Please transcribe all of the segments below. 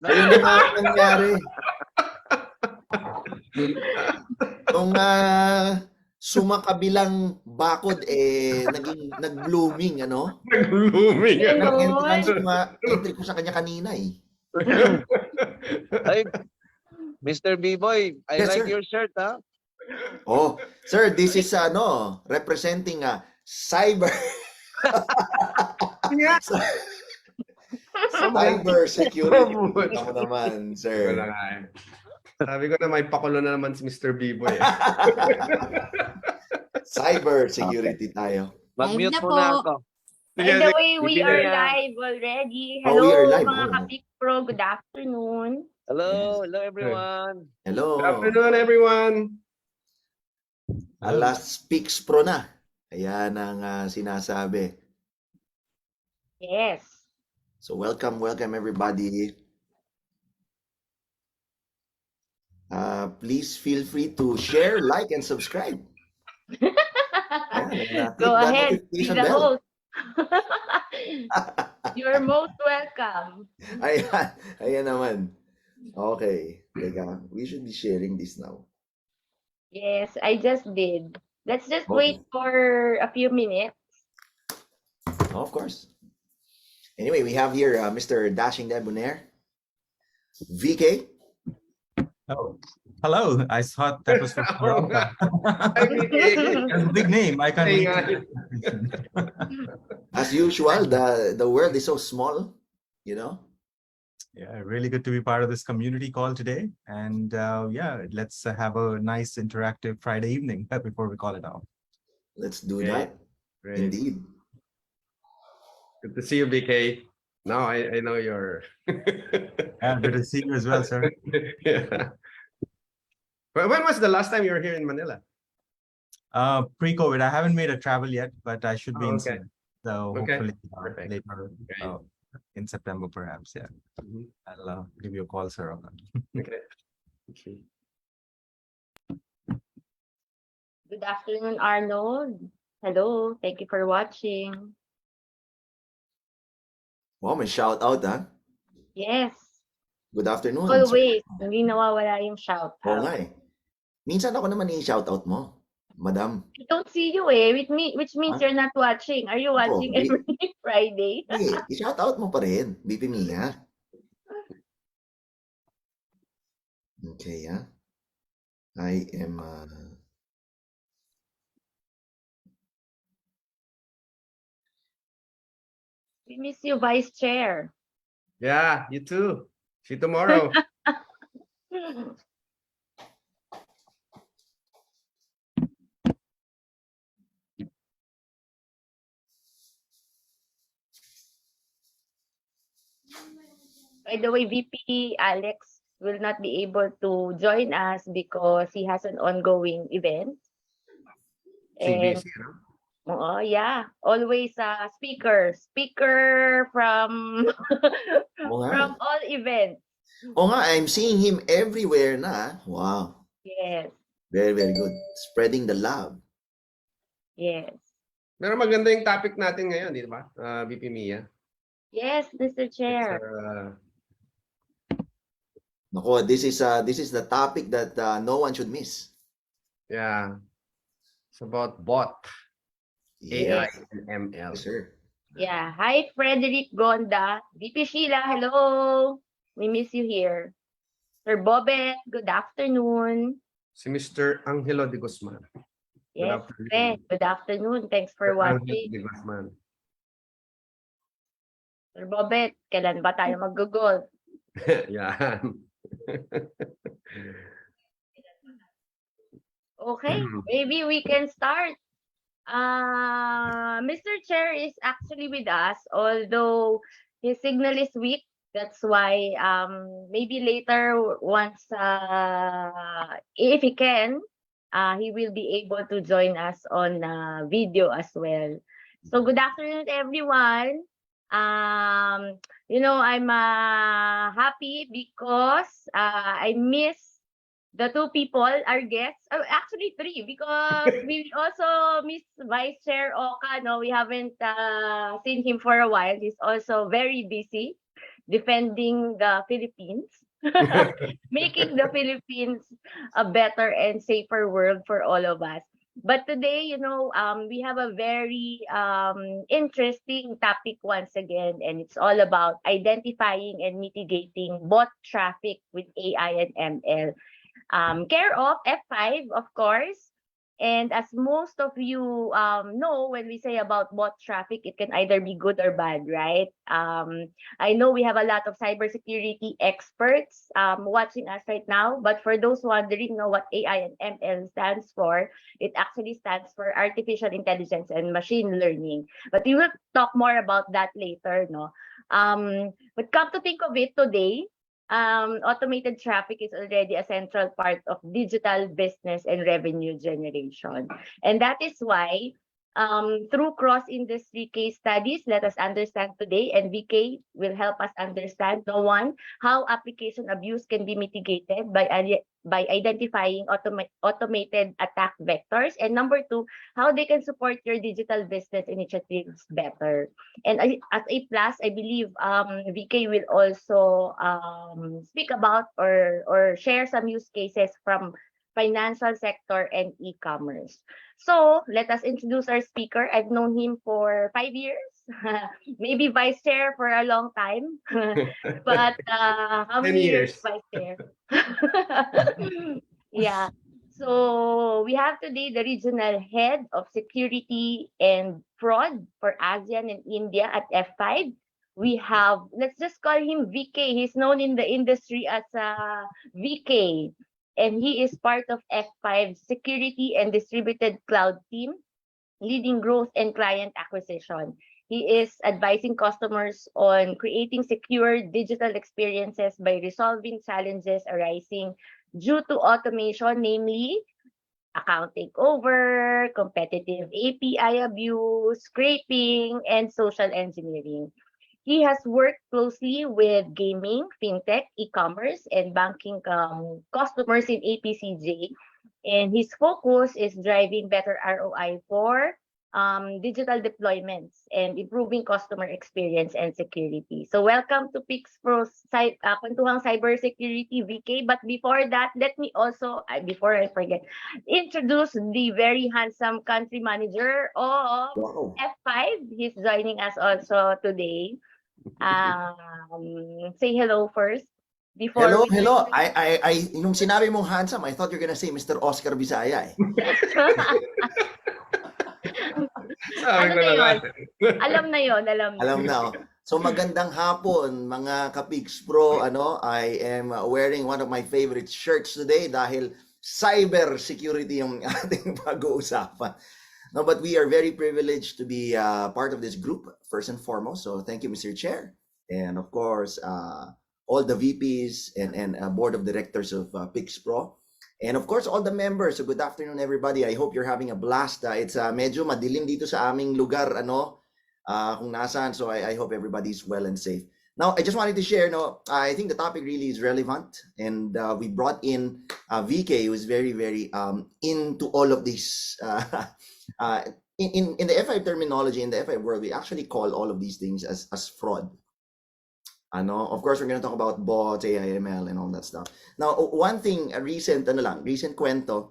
Ayun na nga ang nangyari. Nung sumakabilang bakod, nag-blooming, ano? Nag-blooming. Entry ko sa kanya kanina, eh. Ay, Mr. B-Boy, I Yes, like sir. your shirt, ha? Oh, sir, this is representing cyber cyber security. Ikaw naman, sir. Wala nga eh. Sabi ko na may pakulo na naman si Mr. B-Boy. Cyber security tayo. Mag-mute Live na muna po. ako. By the way, we Bibili are yan. live already. Oh, Hello, we are live. mga Oh. Kapik Pro. Good afternoon. Hello, hello everyone. Hello. Good afternoon, everyone. Last Speaks Pro na. Ayan ang sinasabi. Yes. So welcome everybody. Please feel free to share, like, and subscribe. Ayan, click Go that ahead, be notification the bell. host. You're most welcome. Ayan naman. Okay. Teka, we should be sharing this now. Yes, I just did. Let's just Okay. wait for a few minutes. Of course. Anyway, we have here Mr. Dashing Debonair, VK. Oh, hello. I thought that was for Veronica. Hi, BK. That's a big name. I can't Hey, read it. As usual, the world is so small, you know. Yeah, really good to be part of this community call today. And yeah, let's have a nice interactive Friday evening before we call it off. Let's do Okay. that. Great. Indeed. Good to see you, BK. Now I know you're. Yeah, good to see you as well, sir. Yeah. But when was the last time you were here in Manila? Pre-COVID, I haven't made a travel yet, but I should be Oh, in okay. soon. So Okay. hopefully Perfect. later Great. in September, perhaps. Yeah, Mhm. I'll give you a call, sir. On that. Okay. Okay. Good afternoon, Arnold. Hello, thank you for watching. Wow, may shout out, ha? Yes, Good afternoon. always. Hindi nawawala yung shout Oo out. nga eh. Minsan ako naman i-shout out mo, madam. I don't see you which means Huh? you're not watching. Are you watching di- every Friday? Hindi, i-shout out mo pa rin, BP Mia. Okay, ha? I am... We miss you, Vice Chair. Yeah, you too. See you tomorrow. By the way, VP Alex will not be able to join us because he has an ongoing event. And CBC, no? oh yeah, always speaker from Oo nga. from all events. Oo nga, I'm seeing him everywhere na. Wow. Yes, Very, very good. Spreading the love. yes. Pero maganda yung topic natin ngayon, di ba? BP Mia. Yes, Mr. Chair. Nako, this is the topic that no one should miss. Yeah. It's about bot, AI, Yes, and ML. yes, sir. Yeah. Hi, Frederick Gonda. VP Sheila, hello. We miss you here. Sir Bobet, good afternoon. Si Mr. Angelo de Guzman. Yes, afternoon. Fred, good afternoon. Thanks for Angelo watching. de Guzman. Sir Bobet, kailan ba tayo mag-goal? Yan. Okay, maybe we can start. Mr. Chair is actually with us, although his signal is weak. That's why maybe later once if he can, he will be able to join us on video as well. So good afternoon, everyone. You know, I'm happy because I miss the two people, our guests, actually three, because we also miss Vice Chair Oka. No, we haven't seen him for a while. He's also very busy. defending the Philippines, making the Philippines a better and safer world for all of us. But today, we have a very interesting topic once again, and it's all about identifying and mitigating bot traffic with AI and ML. Care of F5, of course. And as most of you know, when we say about bot traffic, it can either be good or bad, right? I know we have a lot of cybersecurity experts watching us right now, but for those wondering know what AI and ML stands for, it actually stands for artificial intelligence and machine learning. But we will talk more about that later, no? But come to think of it today, automated traffic is already a central part of digital business and revenue generation. And that is why, through cross-industry case studies, let us understand today, and VK will help us understand, one, how application abuse can be mitigated by identifying automated attack vectors, and number two, how they can support your digital business initiatives better. And as a plus, I believe VK will also speak about or share some use cases from financial sector and e-commerce. So let us introduce our speaker. I've known him for 5 years, maybe vice chair for a long time, but how 10 many years years. vice chair? Yeah. So we have today the regional head of security and fraud for ASEAN and India at F5. We have, let's just call him VK. He's known in the industry as VK. And he is part of F5's security and distributed cloud team, leading growth and client acquisition. He is advising customers on creating secure digital experiences by resolving challenges arising due to automation, namely account takeover, competitive API abuse, scraping, and social engineering. He has worked closely with gaming, fintech, e-commerce, and banking customers in APCJ. And his focus is driving better ROI for digital deployments and improving customer experience and security. So welcome to PixPro Kwentuhang Cybersecurity, VK. But before that, let me also, before I forget, introduce the very handsome country manager of Wow. F5. He's joining us also today. Say hello first before Hello, we hello. Nung sinabi mong handsome, I thought you're gonna say Mr. Oscar Bisaya eh. Sabi Ano ko na na yun? nga. Alam na yon, alam na. Alam na. Oh. So magandang hapon mga ka-Pigs Pro. I am wearing one of my favorite shirts today dahil cyber security yung ating pag-uusapan. No, but we are very privileged to be part of this group first and foremost. So thank you, Mr. Chair, and of course all the VPs and board of directors of Pigs Pro. And of course, all the members. So good afternoon, everybody. I hope you're having a blast. It's medyo madilim dito sa aming lugar, kung nasaan. So I hope everybody's well and safe. Now, I just wanted to share, I think the topic really is relevant. And we brought in VK, who is very, very into all of this. In the F5 terminology, in the F5 world, we actually call all of these things as fraud. Of course, we're going to talk about bots, AI, ML, and all that stuff. Now, one thing, recent kwento,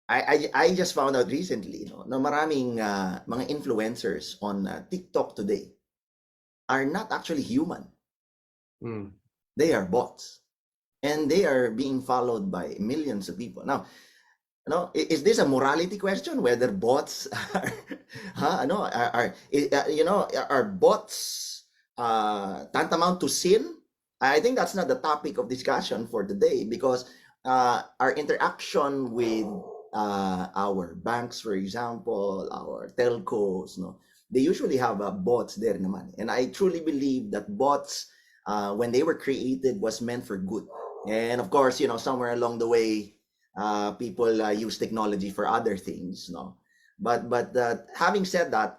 I just found out recently, na maraming mga influencers on TikTok today are not actually human. They are bots. And they are being followed by millions of people. Now, is this a morality question whether bots are bots tantamount to sin? I think that's not the topic of discussion for today, because our interaction with our banks, for example, our telcos, they usually have bots there naman. And I truly believe that bots, when they were created, was meant for good. And of course, somewhere along the way, people use technology for other things, But having said that,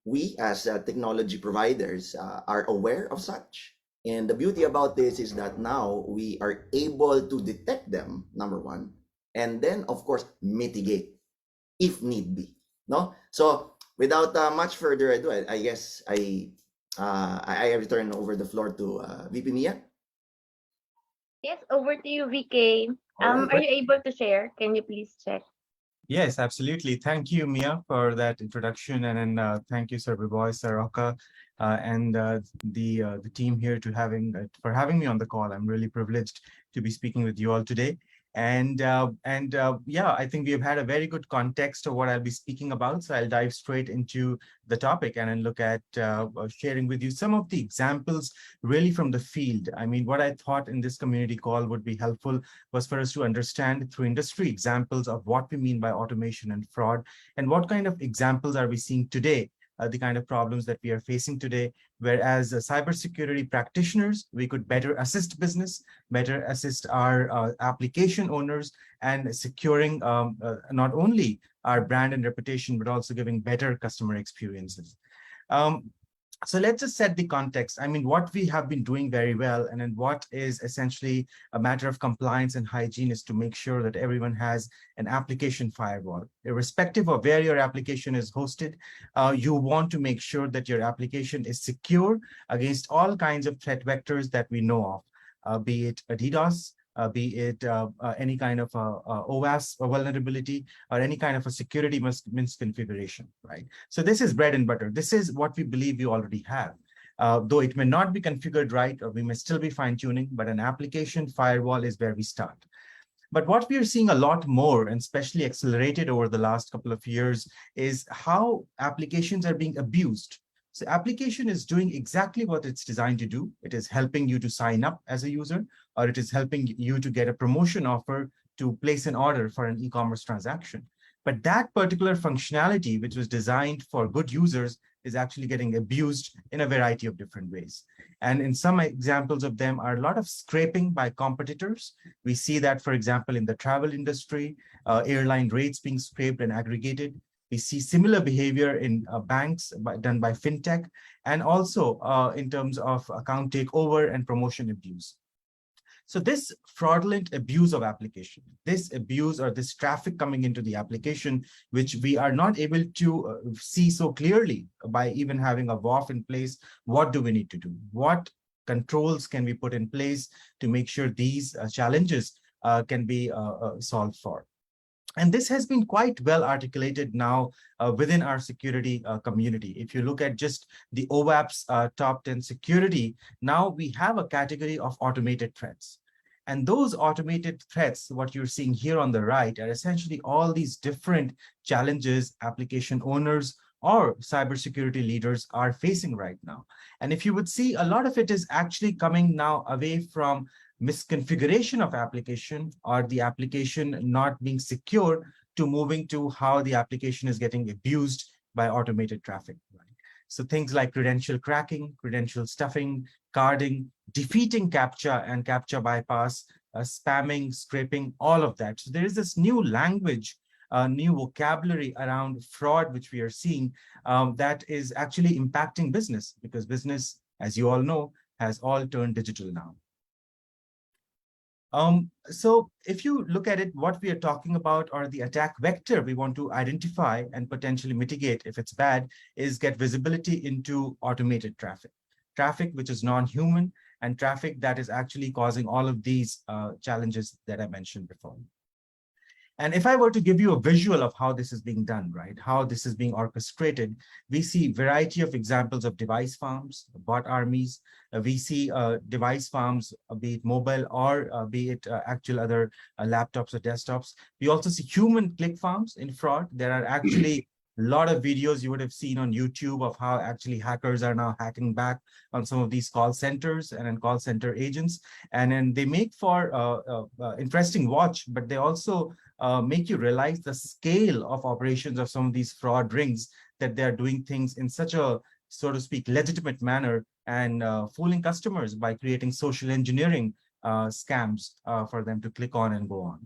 we as technology providers are aware of such. And the beauty about this is that now we are able to detect them, number one, and then of course mitigate if need be. So without much further ado, I guess I return over the floor to VP Mia. Yes, over to you, VK. All right. Are you able to share? Can you please check? Yes, absolutely. Thank you, Mia, for that introduction, and then thank you, Sir Biboy, Sir Roca, and the team here for having me on the call. I'm really privileged to be speaking with you all today. And yeah, I think we have had a very good context of what I'll be speaking about. So I'll dive straight into the topic and then look at sharing with you some of the examples really from the field. I mean, what I thought in this community call would be helpful was for us to understand through industry examples of what we mean by automation and fraud, and what kind of examples are we seeing today, the kind of problems that we are facing today, whereas cybersecurity practitioners, we could better assist business, better assist our application owners, and securing not only our brand and reputation, but also giving better customer experiences. So let's just set the context. I mean, what we have been doing very well, and then what is essentially a matter of compliance and hygiene, is to make sure that everyone has an application firewall. Irrespective of where your application is hosted, you want to make sure that your application is secure against all kinds of threat vectors that we know of, be it a DDoS, be it any kind of OWASP vulnerability, or any kind of a security misconfiguration, right? So this is bread and butter. This is what we believe you already have. Though it may not be configured right, or we may still be fine-tuning, but an application firewall is where we start. But what we are seeing a lot more, and especially accelerated over the last couple of years, is how applications are being abused. So application is doing exactly what it's designed to do. It is helping you to sign up as a user, or it is helping you to get a promotion offer to place an order for an e-commerce transaction. But that particular functionality, which was designed for good users, is actually getting abused in a variety of different ways. And in some examples of them are a lot of scraping by competitors. We see that, for example, in the travel industry, airline rates being scraped and aggregated. We see similar behavior in banks done by fintech, and also in terms of account takeover and promotion abuse. So this fraudulent abuse of application, this abuse or this traffic coming into the application, which we are not able to see so clearly by even having a WAF in place, what do we need to do? What controls can we put in place to make sure these challenges can be solved for? And this has been quite well articulated now within our security community. If you look at just the OWASP's top 10 security, now we have a category of automated threats. And those automated threats, what you're seeing here on the right, are essentially all these different challenges application owners or cybersecurity leaders are facing right now. And if you would see, a lot of it is actually coming now away from misconfiguration of application or the application not being secure, to moving to how the application is getting abused by automated traffic. Right? So things like credential cracking, credential stuffing, carding, defeating CAPTCHA and CAPTCHA bypass, spamming, scraping, all of that. So there is this new language, new vocabulary around fraud, which we are seeing that is actually impacting business, because business, as you all know, has all turned digital now. So if you look at it, what we are talking about, or the attack vector we want to identify and potentially mitigate if it's bad, is get visibility into automated traffic. Traffic which is non-human, and traffic that is actually causing all of these challenges that I mentioned before. And if I were to give you a visual of how this is being done, right, how this is being orchestrated, we see a variety of examples of device farms, bot armies. We see device farms, be it mobile or be it actual other laptops or desktops. We also see human click farms in fraud. There are actually a lot of videos you would have seen on YouTube of how actually hackers are now hacking back on some of these call centers and then call center agents. And then they make for interesting watch, but they also make you realize the scale of operations of some of these fraud rings, that they're doing things in such a, so to speak, legitimate manner, and fooling customers by creating social engineering scams for them to click on and go on.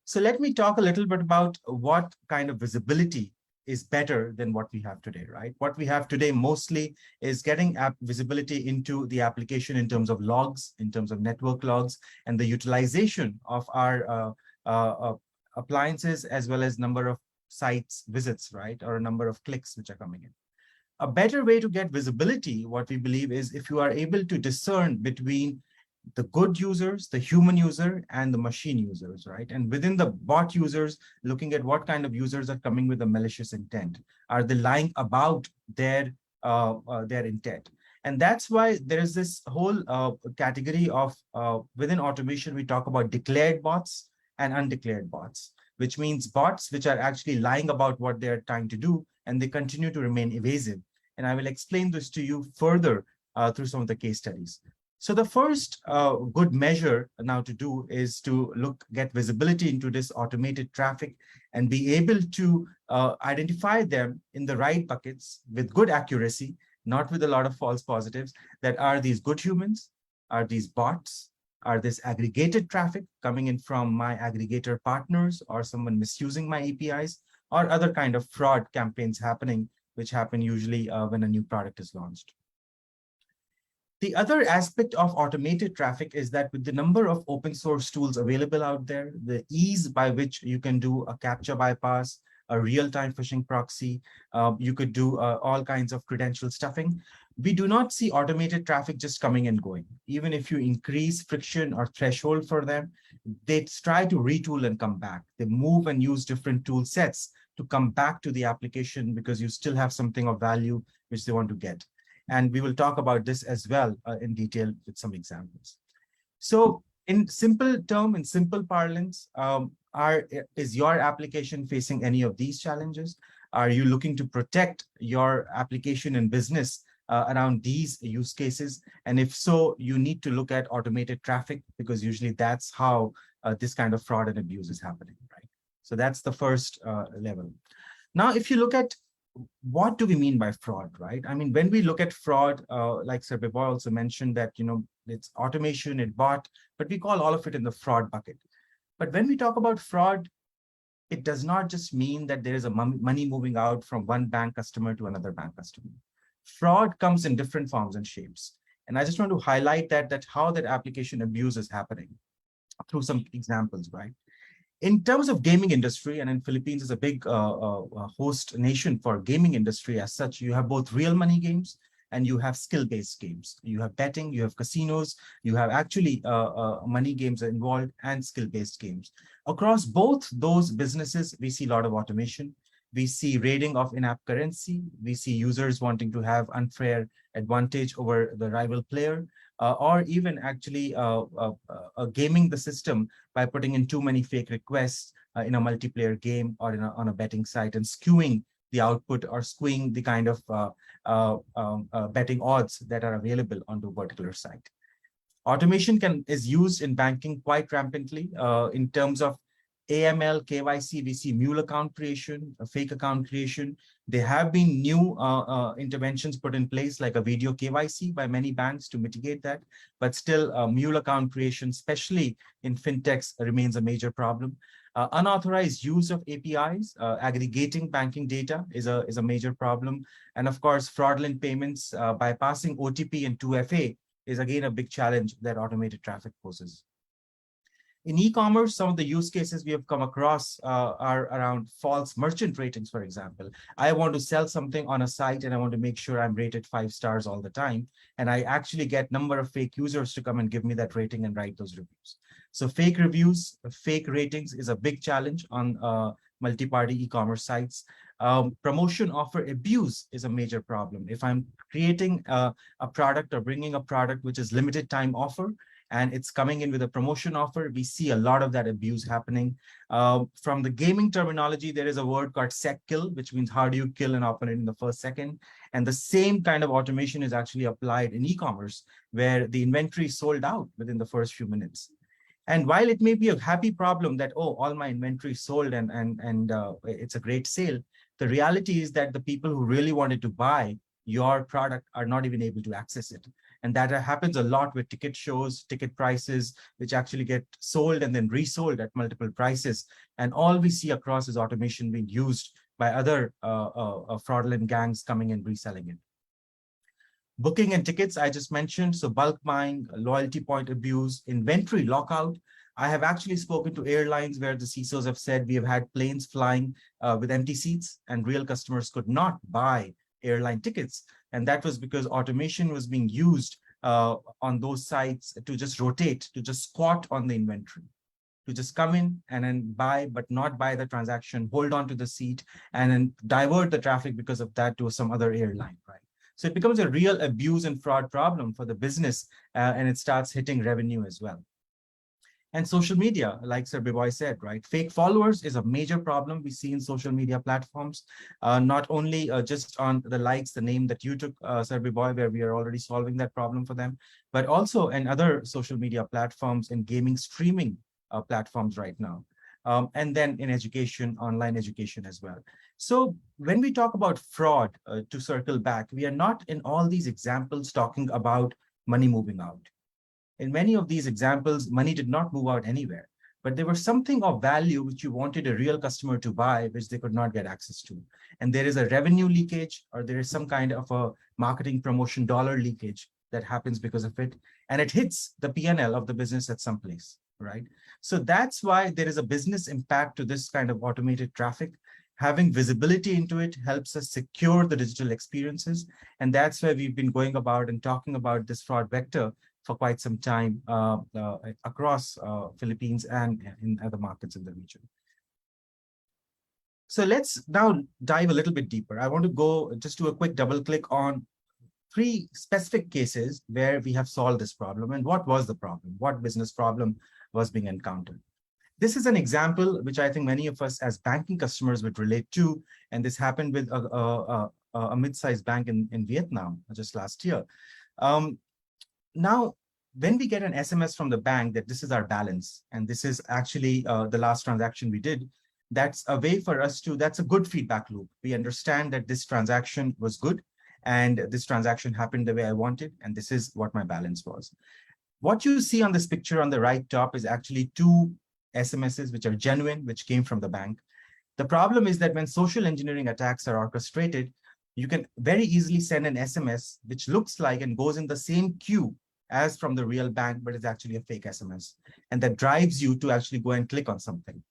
So let me talk a little bit about what kind of visibility is better than what we have today, right? What we have today mostly is getting app visibility into the application in terms of logs, in terms of network logs, and the utilization of our appliances, as well as number of sites visits, right? Or a number of clicks which are coming in. A better way to get visibility, what we believe is if you are able to discern between the good users, the human user, and the machine users, right? And within the bot users, looking at what kind of users are coming with a malicious intent. Are they lying about their intent? And that's why there is this whole category of within automation, we talk about declared bots and undeclared bots, which means bots which are actually lying about what they're trying to do, and they continue to remain evasive. And I will explain this to you further through some of the case studies. So the first good measure now to do is to get visibility into this automated traffic and be able to identify them in the right buckets with good accuracy, not with a lot of false positives, that are these good humans, are these bots, are this aggregated traffic coming in from my aggregator partners or someone misusing my APIs, or other kind of fraud campaigns happening, which happen usually when a new product is launched. The other aspect of automated traffic is that with the number of open source tools available out there, the ease by which you can do a captcha bypass, a real-time phishing proxy, you could do all kinds of credential stuffing. We do not see automated traffic just coming and going. Even if you increase friction or threshold for them, they try to retool and come back. They move and use different tool sets to come back to the application because you still have something of value which they want to get. And we will talk about this as well in detail with some examples. So in simple parlance, is your application facing any of these challenges? Are you looking to protect your application and business around these use cases? And if so, you need to look at automated traffic, because usually that's how this kind of fraud and abuse is happening, right? So that's the first level. Now, if you look at what do we mean by fraud, right? I mean, when we look at fraud, like Sir Biboy also mentioned that, it's automation, it's bot, but we call all of it in the fraud bucket. But when we talk about fraud, it does not just mean that there is a money moving out from one bank customer to another bank customer. Fraud comes in different forms and shapes. And I just want to highlight that how that application abuse is happening through some examples, right? In terms of gaming industry, and in Philippines is a big host nation for gaming industry as such, you have both real money games and you have skill-based games. You have betting, you have casinos, you have actually money games involved and skill-based games. Across both those businesses, we see a lot of automation. We see raiding of in-app currency. We see users wanting to have unfair advantage over the rival player. Or even actually gaming the system by putting in too many fake requests in a multiplayer game or on a betting site and skewing the output or skewing the kind of betting odds that are available on the particular site. Automation is used in banking quite rampantly in terms of AML, KYC, we see mule account creation, a fake account creation. There have been new interventions put in place, like a video KYC by many banks to mitigate that. But still, mule account creation, especially in fintechs, remains a major problem. Unauthorized use of APIs, aggregating banking data is a major problem. And of course, fraudulent payments, bypassing OTP and 2FA is again a big challenge that automated traffic poses. In e-commerce, some of the use cases we have come across are around false merchant ratings, for example. I want to sell something on a site and I want to make sure I'm rated 5 stars all the time. And I actually get number of fake users to come and give me that rating and write those reviews. So fake reviews, fake ratings is a big challenge on multi-party e-commerce sites. Promotion offer abuse is a major problem. If I'm creating a product or bringing a product which is limited time offer, and it's coming in with a promotion offer, we see a lot of that abuse happening. From the gaming terminology, there is a word called sec kill, which means how do you kill an opponent in the first second? And the same kind of automation is actually applied in e-commerce, where the inventory is sold out within the first few minutes. And while it may be a happy problem that, oh, all my inventory is sold and it's a great sale, the reality is that the people who really wanted to buy your product are not even able to access it. And that happens a lot with ticket shows, ticket prices, which actually get sold and then resold at multiple prices. And all we see across is automation being used by other fraudulent gangs coming and reselling it. Booking and tickets, I just mentioned. So bulk buying, loyalty point abuse, inventory lockout. I have actually spoken to airlines where the CISOs have said we have had planes flying with empty seats and real customers could not buy airline tickets. And that was because automation was being used on those sites to just rotate, to just squat on the inventory, to just come in and then buy, but not buy the transaction, hold on to the seat, and then divert the traffic because of that to some other airline, right? So it becomes a real abuse and fraud problem for the business, and it starts hitting revenue as well. And social media, like Sir Biboy said, right? Fake followers is a major problem we see in social media platforms, not only just on the likes, the name that you took, Sir Biboy, where we are already solving that problem for them, but also in other social media platforms and gaming streaming platforms right now. And then in education, online education as well. So when we talk about fraud, to circle back, we are not in all these examples talking about money moving out. In many of these examples, money did not move out anywhere, but there was something of value which you wanted a real customer to buy, which they could not get access to. And there is a revenue leakage, or there is some kind of a marketing promotion dollar leakage that happens because of it. And it hits the P&L of the business at some place, right? So that's why there is a business impact to this kind of automated traffic. Having visibility into it helps us secure the digital experiences. And that's where we've been going about and talking about this fraud vector for quite some time across Philippines and in other markets in the region. So let's now dive a little bit deeper. I want to go just do a quick double click on 3 specific cases where we have solved this problem and what was the problem, what business problem was being encountered. This is an example which I think many of us as banking customers would relate to, and this happened with a mid-sized bank in Vietnam just last year. Now, when we get an SMS from the bank that this is our balance, and this is actually the last transaction we did, that's a way for us to, that's a good feedback loop. We understand that this transaction was good, and this transaction happened the way I wanted, and this is what my balance was. What you see on this picture on the right top is actually 2 SMSs which are genuine, which came from the bank. The problem is that when social engineering attacks are orchestrated, you can very easily send an SMS which looks like and goes in the same queue as from the real bank, but it's actually a fake SMS. And that drives you to actually go and click on something.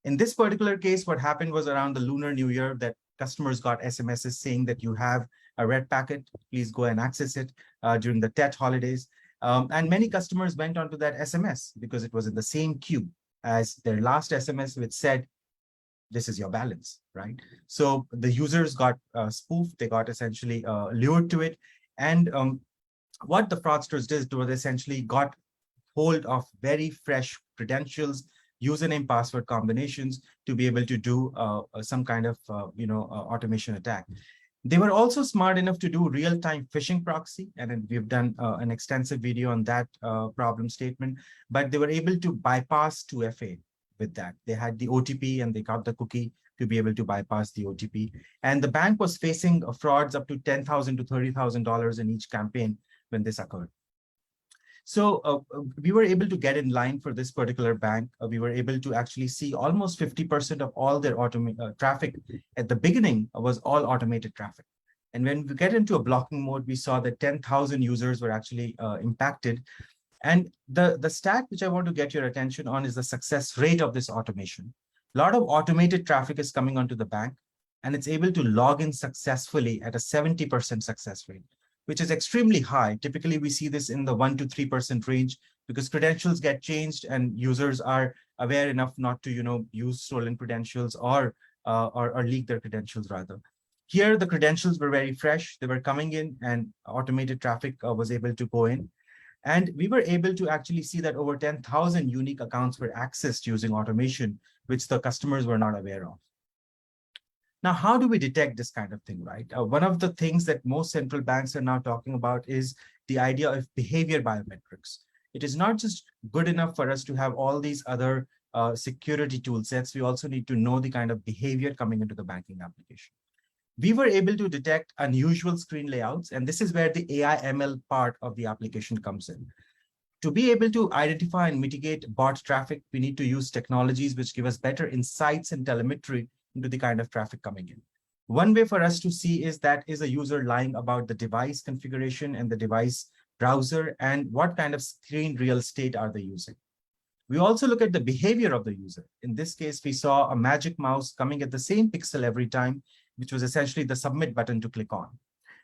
In this particular case, what happened was around the Lunar New Year that customers got SMSs saying that you have a red packet, please go and access it during the Tet holidays. And many customers went onto that SMS because it was in the same queue as their last SMS, which said, this is your balance, right? So the users got spoofed, they got essentially lured to it. And what the fraudsters did was essentially got hold of very fresh credentials, username, password combinations to be able to do some kind of automation attack. They were also smart enough to do real-time phishing proxy, and we've done an extensive video on that problem statement, but they were able to bypass 2FA with that. They had the OTP and they got the cookie to be able to bypass the OTP. And the bank was facing frauds up to $10,000 to $30,000 in each campaign when this occurred. So we were able to get in line for this particular bank. We were able to actually see almost 50% of all their traffic at the beginning was all automated traffic. And when we get into a blocking mode, we saw that 10,000 users were actually impacted. And the stat which I want to get your attention on is the success rate of this automation. A lot of automated traffic is coming onto the bank, and it's able to log in successfully at a 70% success rate, which is extremely high. Typically, we see this in the 1% to 3% range because credentials get changed and users are aware enough not to, use stolen credentials or leak their credentials rather. Here, the credentials were very fresh. They were coming in and automated traffic was able to go in. And we were able to actually see that over 10,000 unique accounts were accessed using automation, which the customers were not aware of. Now, how do we detect this kind of thing, right? One of the things that most central banks are now talking about is the idea of behavior biometrics. It is not just good enough for us to have all these other security tool sets. We also need to know the kind of behavior coming into the banking application. We were able to detect unusual screen layouts, and this is where the AI ML part of the application comes in. To be able to identify and mitigate bot traffic, we need to use technologies which give us better insights and telemetry into the kind of traffic coming in. One way for us to see is that is a user lying about the device configuration and the device browser, and what kind of screen real estate are they using. We also look at the behavior of the user. In this case, we saw a magic mouse coming at the same pixel every time, which was essentially the submit button to click on.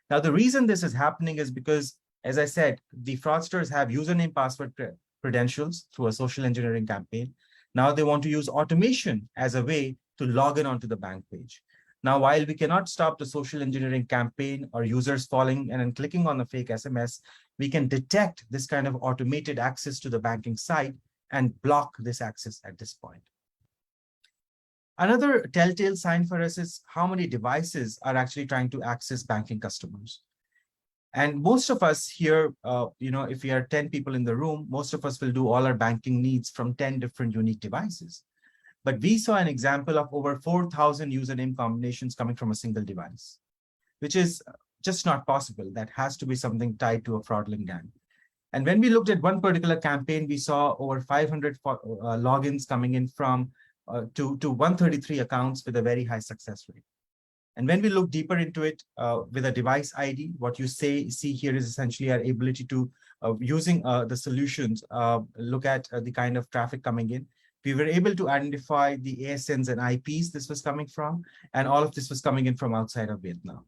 Now, the reason this is happening is because, as I said, the fraudsters have username password credentials through a social engineering campaign. Now they want to use automation as a way to log in onto the bank page. Now, while we cannot stop the social engineering campaign or users falling and then clicking on the fake SMS, we can detect this kind of automated access to the banking site and block this access at this point. Another telltale sign for us is how many devices are actually trying to access banking customers. And most of us here, if we are 10 people in the room, most of us will do all our banking needs from 10 different unique devices. But we saw an example of over 4,000 username combinations coming from a single device, which is just not possible. That has to be something tied to a fraudulent gang. And when we looked at one particular campaign, we saw over 500 logins coming in from to 133 accounts with a very high success rate. And when we look deeper into it with a device ID, what you see here is essentially our ability to, using the solutions, look at the kind of traffic coming in. We were able to identify the ASNs and IPs this was coming from, and all of this was coming in from outside of Vietnam.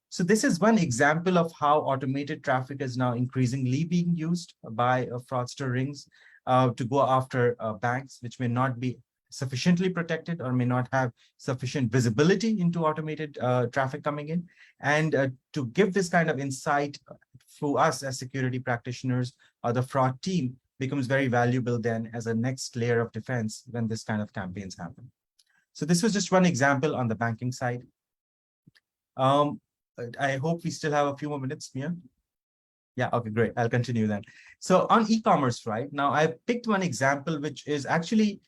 So this is one example of how automated traffic is now increasingly being used by fraudster rings to go after banks, which may not be sufficiently protected or may not have sufficient visibility into automated traffic coming in. And to give this kind of insight through us as security practitioners or the fraud team becomes very valuable then as a next layer of defense when this kind of campaigns happen. So this was just one example on the banking side. I hope we still have a few more minutes, Mia. Yeah, okay, great. I'll continue then. So on e-commerce, right now, I picked one example, which is actually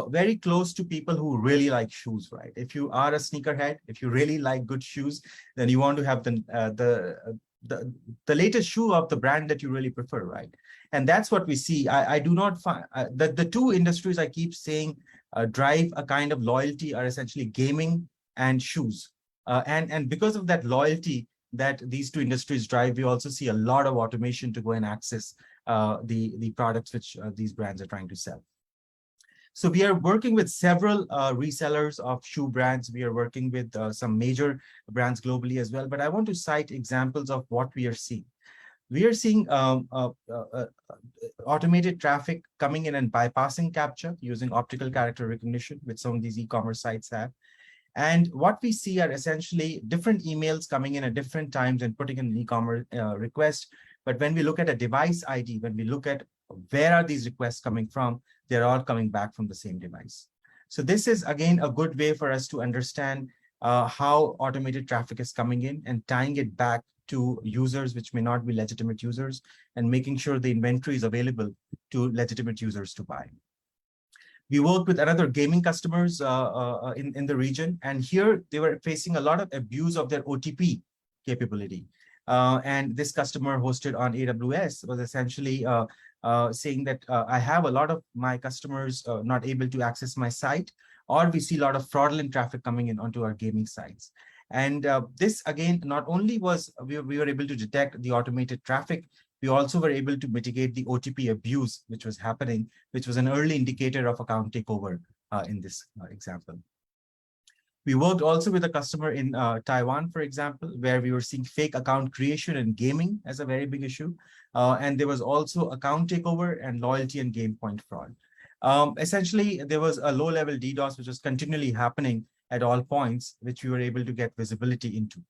very close to people who really like shoes, right? If you are a sneakerhead, if you really like good shoes, then you want to have the latest shoe of the brand that you really prefer, right? And that's what we see. I do not find that the two industries I keep saying drive a kind of loyalty are essentially gaming and shoes. And because of that loyalty that these two industries drive, we also see a lot of automation to go and access the products which these brands are trying to sell. So we are working with several resellers of shoe brands. We are working with some major brands globally as well. But I want to cite examples of what we are seeing. We are seeing automated traffic coming in and bypassing captcha using optical character recognition, which some of these e-commerce sites have. And what we see are essentially different emails coming in at different times and putting in an e-commerce request. But when we look at a device ID, when we look at where are these requests coming from, they're all coming back from the same device. So this is, again, a good way for us to understand how automated traffic is coming in and tying it back to users which may not be legitimate users and making sure the inventory is available to legitimate users to buy. We worked with another gaming customers in the region, and here they were facing a lot of abuse of their OTP capability. And this customer hosted on AWS was essentially saying that I have a lot of my customers not able to access my site, or we see a lot of fraudulent traffic coming in onto our gaming sites. And this, again, not only was we were able to detect the automated traffic, we also were able to mitigate the OTP abuse, which was happening, which was an early indicator of account takeover in this example. We worked also with a customer in Taiwan, for example, where we were seeing fake account creation and gaming as a very big issue. And there was also account takeover and loyalty and game point fraud. Essentially, there was a low-level DDoS, which was continually happening at all points, which we were able to get visibility into.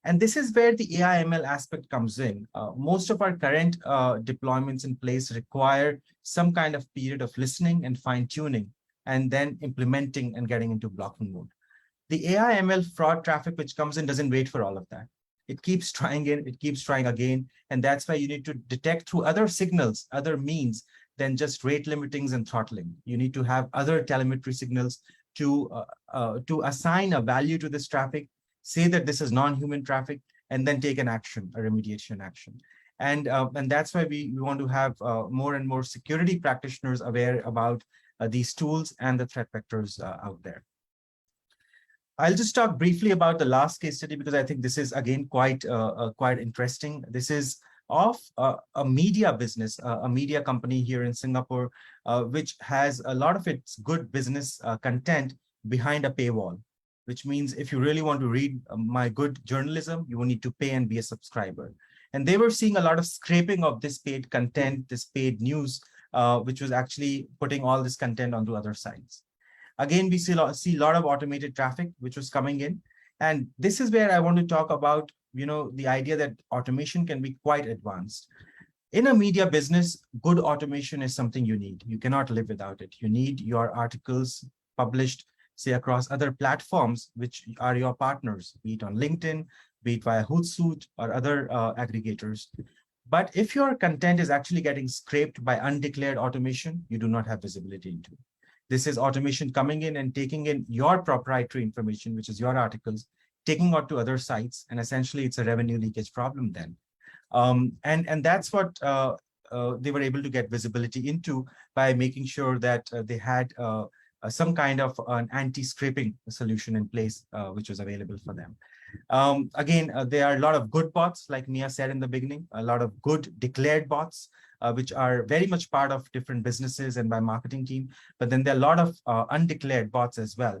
And this is where the AI/ML aspect comes in. Most of our current deployments in place require some kind of period of listening and fine-tuning, and then implementing and getting into blocking mode. The AI/ML fraud traffic which comes in doesn't wait for all of that. It keeps trying in, it keeps trying again, and that's why you need to detect through other signals, other means than just rate limitings and throttling. You need to have other telemetry signals to assign a value to this traffic, say that this is non-human traffic, and then take an action, a remediation action. And that's why we want to have more and more security practitioners aware about these tools and the threat vectors out there. I'll just talk briefly about the last case study because I think this is again quite interesting. This is of a media business, a media company here in Singapore, which has a lot of its good business content behind a paywall, which means if you really want to read my good journalism, you will need to pay and be a subscriber. And they were seeing a lot of scraping of this paid content, this paid news, which was actually putting all this content onto other sites. Again, we see a lot of automated traffic, which was coming in. And this is where I want to talk about, the idea that automation can be quite advanced. In a media business, good automation is something you need. You cannot live without it. You need your articles published, say, across other platforms, which are your partners, be it on LinkedIn, be it via Hootsuite or other aggregators. But if your content is actually getting scraped by undeclared automation, you do not have visibility into it. This is automation coming in and taking in your proprietary information, which is your articles, taking out to other sites, and essentially it's a revenue leakage problem then. And that's what they were able to get visibility into by making sure that they had some kind of an anti-scraping solution in place, which was available for them. Again, there are a lot of good bots, like Mia said in the beginning, a lot of good declared bots, which are very much part of different businesses and by marketing team. But then there are a lot of undeclared bots as well,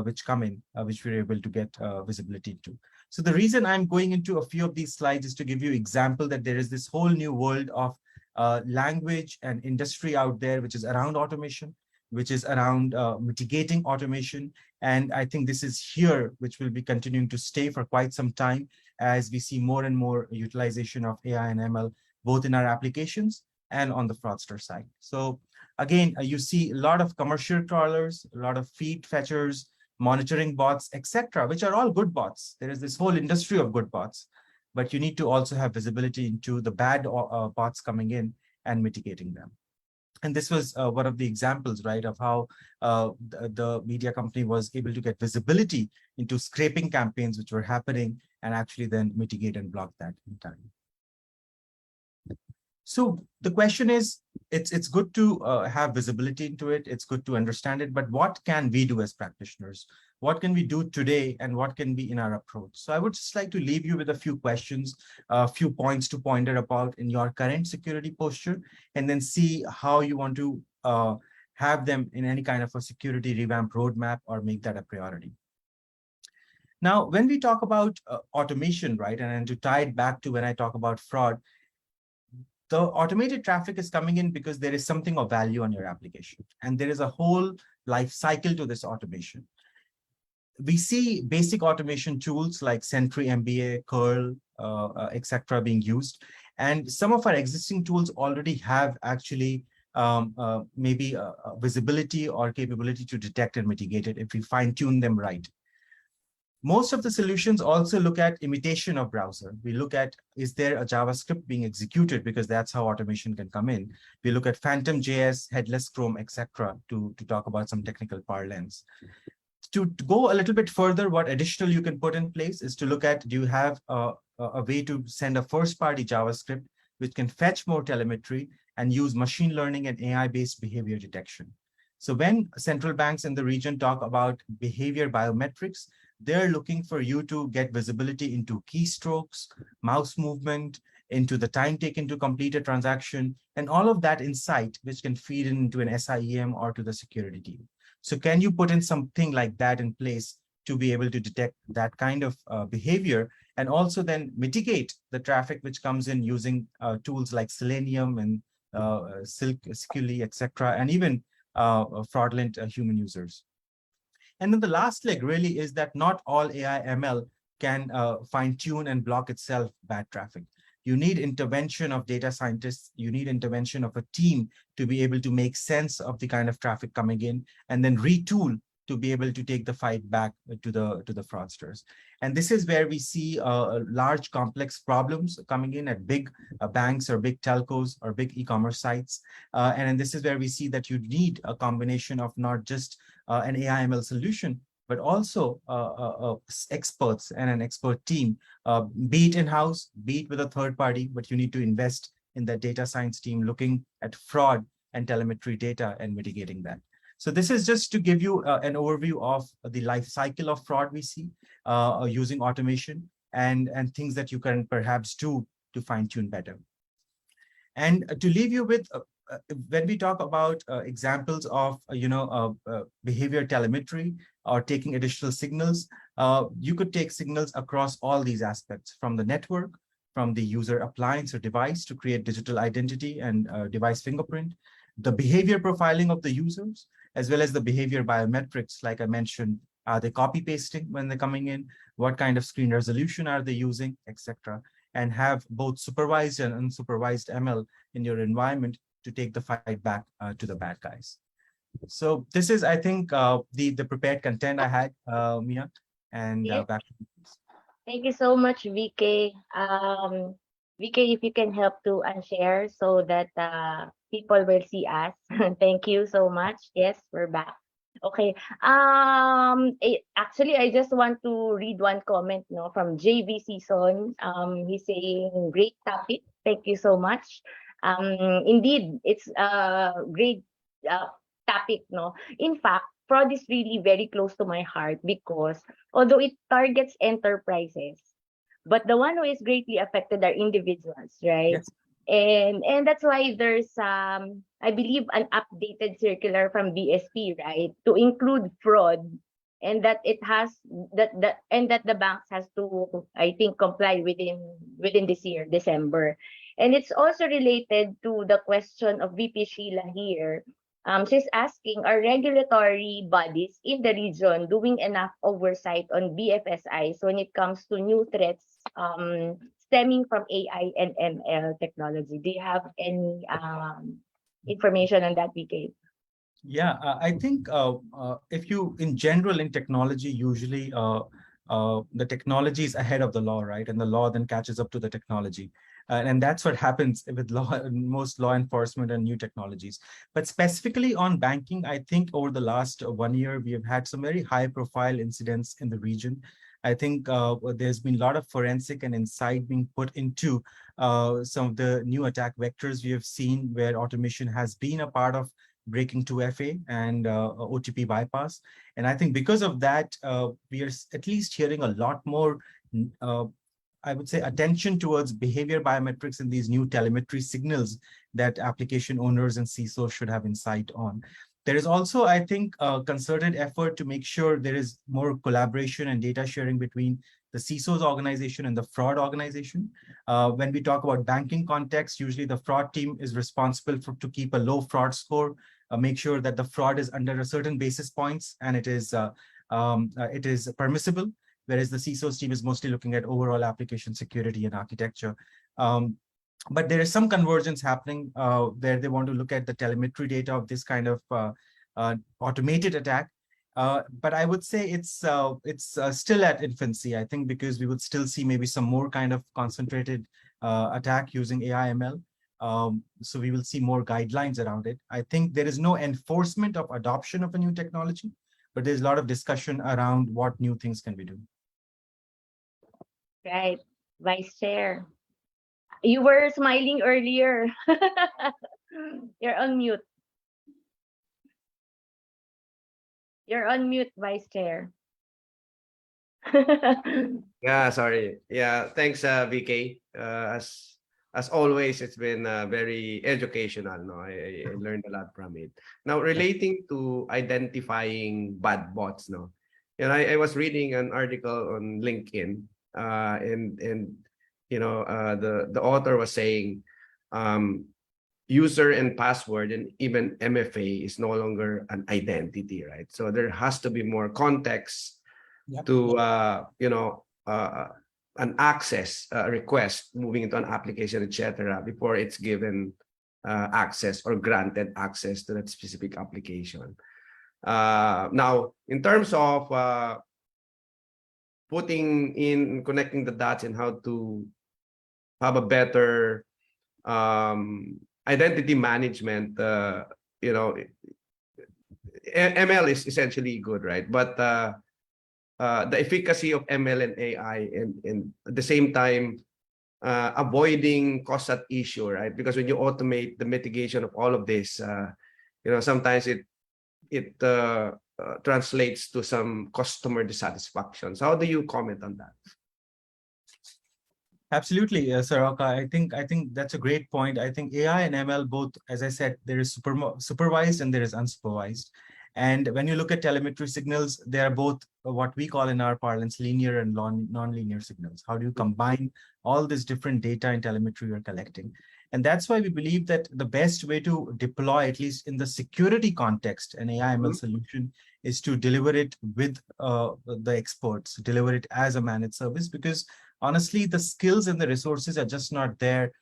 which come in, which we're able to get visibility to. So the reason I'm going into a few of these slides is to give you example that there is this whole new world of language and industry out there, which is around automation, which is around mitigating automation. And I think this is here, which will be continuing to stay for quite some time as we see more and more utilization of AI and ML, both in our applications and on the fraudster side. So again, you see a lot of commercial crawlers, a lot of feed fetchers, monitoring bots, etc., which are all good bots. There is this whole industry of good bots, but you need to also have visibility into the bad bots coming in and mitigating them. And this was one of the examples, right, of how the media company was able to get visibility into scraping campaigns which were happening and actually then mitigate and block that in time. So the question is, it's good to have visibility into it. It's good to understand it. But what can we do as practitioners? What can we do today and what can be in our approach? So I would just like to leave you with a few questions, a few points to ponder about in your current security posture, and then see how you want to have them in any kind of a security revamp roadmap or make that a priority. Now, when we talk about automation, right, and to tie it back to when I talk about fraud, the automated traffic is coming in because there is something of value on your application. And there is a whole life cycle to this automation. We see basic automation tools like Sentry MBA, curl, etc. being used. And some of our existing tools already have actually maybe a visibility or capability to detect and mitigate it if we fine tune them right. Most of the solutions also look at imitation of browser. We look at, is there a JavaScript being executed, because that's how automation can come in. We look at Phantom JS, headless Chrome, etc. to talk about some technical parlance. To go a little bit further, what additional you can put in place is to look at, do you have a way to send a first-party JavaScript which can fetch more telemetry and use machine learning and AI-based behavior detection. So when central banks in the region talk about behavior biometrics, they're looking for you to get visibility into keystrokes, mouse movement, into the time taken to complete a transaction, and all of that insight, which can feed into an SIEM or to the security team. So can you put in something like that in place to be able to detect that kind of behavior, and also then mitigate the traffic which comes in using tools like Selenium and Silk, etc., and even fraudulent human users. And then the last leg really is that not all AI ML can fine tune and block itself bad traffic. You need intervention of data scientists. You need intervention of a team to be able to make sense of the kind of traffic coming in and then retool to be able to take the fight back to the fraudsters. And this is where we see large complex problems coming in at big banks or big telcos or big e-commerce sites. And this is where we see that you need a combination of not just an AI/ML solution, but also experts and an expert team, be it in-house, be it with a third party, but you need to invest in that data science team looking at fraud and telemetry data and mitigating that. So this is just to give you an overview of the life cycle of fraud we see using automation and things that you can perhaps do to fine tune better. And to leave you with, when we talk about examples of, behavior telemetry or taking additional signals, you could take signals across all these aspects, from the network, from the user appliance or device to create digital identity and device fingerprint, the behavior profiling of the users, as well as the behavior biometrics, like I mentioned. Are they copy pasting when they're coming in? What kind of screen resolution are they using, etc.? And have both supervised and unsupervised ML in your environment to take the fight back to the bad guys. So this is, I think, the prepared content I had, Mia, and Yes. back to you. Thank you so much, VK. VK, if you can help to unshare so that people will see us. Thank you so much. Yes, we're back. Okay. Actually, I just want to read one comment, no, from JV Season. He's saying, great topic. Thank you so much. Indeed, it's a great topic, no. In fact, fraud is really very close to my heart because although it targets enterprises, but the one who is greatly affected are individuals, right? Yes. And that's why there's I believe an updated circular from BSP, right, to include fraud, and that it has that the banks has to, I think, comply within this year, December. And it's also related to the question of VP Sheila here. She's asking, are regulatory bodies in the region doing enough oversight on BFSIs when it comes to new threats stemming from AI and ML technology? Do you have any information on that, VK? Yeah, I think if you, in general, in technology, usually the technology is ahead of the law, right? And the law then catches up to the technology. And that's what happens with most law enforcement and new technologies. But specifically on banking, I think over the last 1 year, we have had some very high profile incidents in the region. I think there's been a lot of forensic and insight being put into some of the new attack vectors we have seen, where automation has been a part of breaking 2FA and OTP bypass. And I think because of that, we are at least hearing a lot more, I would say, attention towards behavior biometrics and these new telemetry signals that application owners and CISOs should have insight on. There is also, I think, a concerted effort to make sure there is more collaboration and data sharing between the CISO's organization and the fraud organization. When we talk about banking context, usually the fraud team is responsible to keep a low fraud score, make sure that the fraud is under a certain basis points and it is permissible, whereas the CISO's team is mostly looking at overall application security and architecture. But there is some convergence happening where they want to look at the telemetry data of this kind of automated attack. But I would say it's still at infancy, I think, because we would still see maybe some more kind of concentrated attack using AI ML. So we will see more guidelines around it. I think there is no enforcement of adoption of a new technology, but there's a lot of discussion around what new things can we do. Right, Vice Chair. You were smiling earlier. You're on mute. You're on mute, Vice Chair. Yeah, sorry. Yeah, thanks, VK. As always, it's been very educational. No, I learned a lot from it. Now, relating to identifying bad bots, no, and I was reading an article on LinkedIn, and you know, the author was saying, user and password and even MFA is no longer an identity, right? So there has to be more context to you know, an access request moving into an application, etc., before it's given access or granted access to that specific application. Now, in terms of connecting the dots and how to have a better identity management, you know, ML is essentially good, right? But the efficacy of ML and AI, and at the same time avoiding cost at issue, right? Because when you automate the mitigation of all of this, you know, sometimes it translates to some customer dissatisfaction. So how do you comment on that? Absolutely, Saroka. I think that's a great point. I think AI and ML both, as I said, there is supervised and there is unsupervised. And when you look at telemetry signals, they are both what we call in our parlance linear and non-linear signals. How do you combine all this different data and telemetry you're collecting? And that's why we believe that the best way to deploy, at least in the security context, an AI ML solution is to deliver it with the experts, deliver it as a managed service, because honestly, the skills and the resources are just not there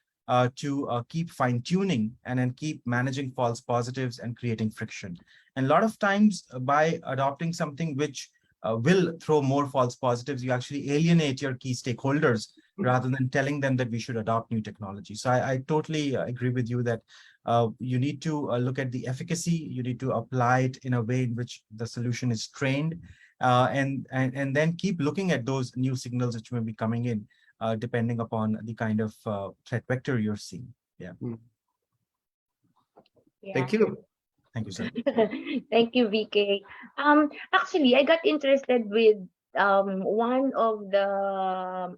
to keep fine-tuning and then keep managing false positives and creating friction. And a lot of times by adopting something which will throw more false positives, you actually alienate your key stakeholders rather than telling them that we should adopt new technology. So I totally agree with you that you need to look at the efficacy, you need to apply it in a way in which the solution is trained, and then keep looking at those new signals which may be coming in, depending upon the kind of threat vector you're seeing. Yeah. Thank you. Thank you, sir. Thank you, VK. Actually, I got interested with one of the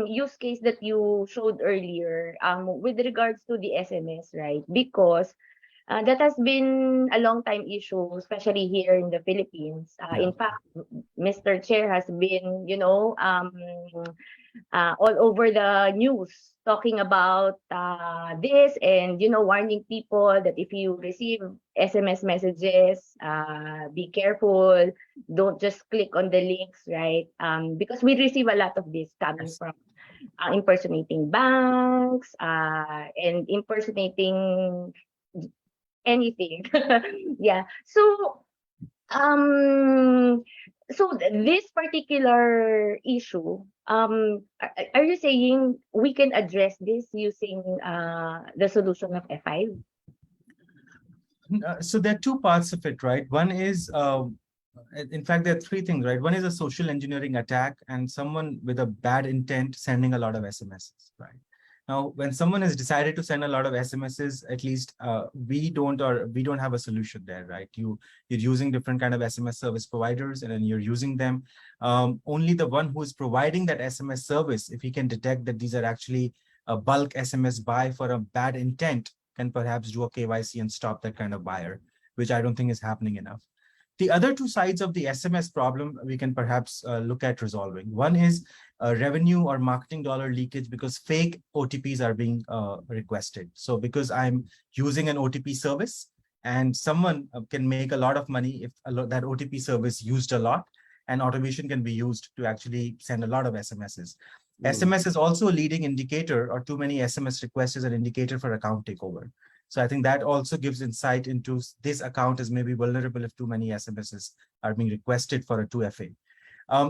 use case that you showed earlier with regards to the SMS, right? Because that has been a long time issue, especially here in the Philippines. In fact, Mr. Chair has been, all over the news talking about this and, warning people that if you receive SMS messages, be careful, don't just click on the links, right? Because we receive a lot of this coming from impersonating banks and impersonating anything. Yeah. So this particular issue, are you saying we can address this using the solution of F5? So there are two parts of it, right? One is, in fact, there are three things, right? One is a social engineering attack and someone with a bad intent sending a lot of SMSs, right? Now, when someone has decided to send a lot of SMSs, at least we don't have a solution there, right? You're using different kind of SMS service providers and then you're using them. Only the one who is providing that SMS service, if he can detect that these are actually a bulk SMS buy for a bad intent, can perhaps do a KYC and stop that kind of buyer, which I don't think is happening enough. The other two sides of the SMS problem we can perhaps look at resolving. One is revenue or marketing dollar leakage because fake OTPs are being requested. So because I'm using an OTP service and someone can make a lot of money if that OTP service used a lot, and automation can be used to actually send a lot of SMSs. SMS is also a leading indicator, or too many SMS requests is an indicator for account takeover. So I think that also gives insight into this account is maybe vulnerable if too many SMSs are being requested for a 2FA.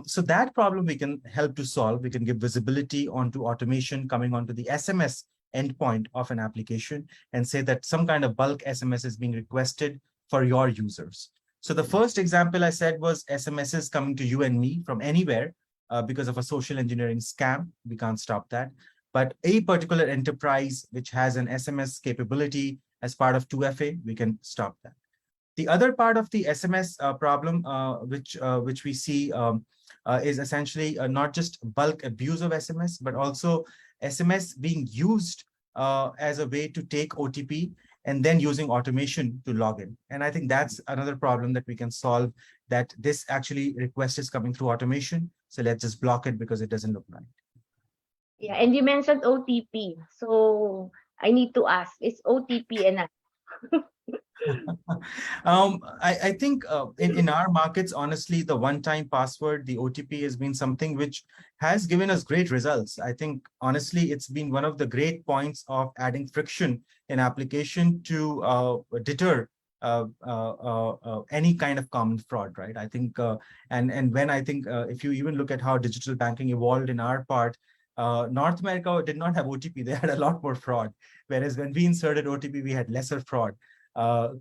So that problem we can help to solve. We can give visibility onto automation coming onto the SMS endpoint of an application and say that some kind of bulk SMS is being requested for your users. So the first example I said was SMSs coming to you and me from anywhere because of a social engineering scam. We can't stop that. But a particular enterprise which has an SMS capability as part of 2FA, we can stop that. The other part of the SMS problem, which we see is essentially not just bulk abuse of SMS, but also SMS being used as a way to take OTP and then using automation to log in. And I think that's another problem that we can solve, that this actually request is coming through automation. So let's just block it because it doesn't look right. Yeah, and you mentioned OTP. So I need to ask, is OTP enough? I think in our markets, honestly, the one-time password, the OTP has been something which has given us great results. I think, honestly, it's been one of the great points of adding friction in application to deter any kind of common fraud, right? I think, and when I think if you even look at how digital banking evolved in our part, North America did not have OTP. They had a lot more fraud. Whereas when we inserted OTP, we had lesser fraud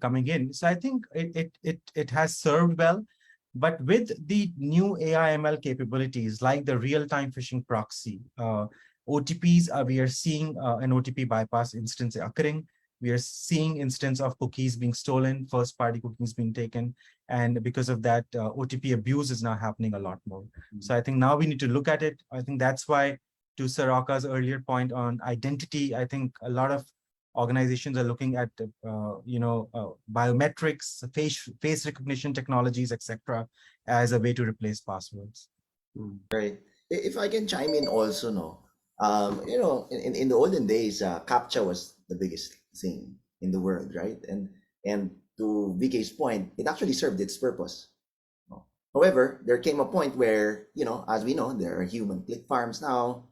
coming in. So I think it has served well. But with the new AI/ML capabilities, like the real-time phishing proxy, OTPs, we are seeing an OTP bypass instance occurring. We are seeing instance of cookies being stolen, first-party cookies being taken, and because of that, OTP abuse is now happening a lot more. So I think now we need to look at it. I think that's why, to Sir Rocca's earlier point on identity, I think a lot of organizations are looking at biometrics, face recognition technologies, etc., as a way to replace passwords. Right. If I can chime in also, no, in the olden days, CAPTCHA was the biggest thing in the world, right? And to VK's point, it actually served its purpose. No? However, there came a point where, as we know, there are human click farms now.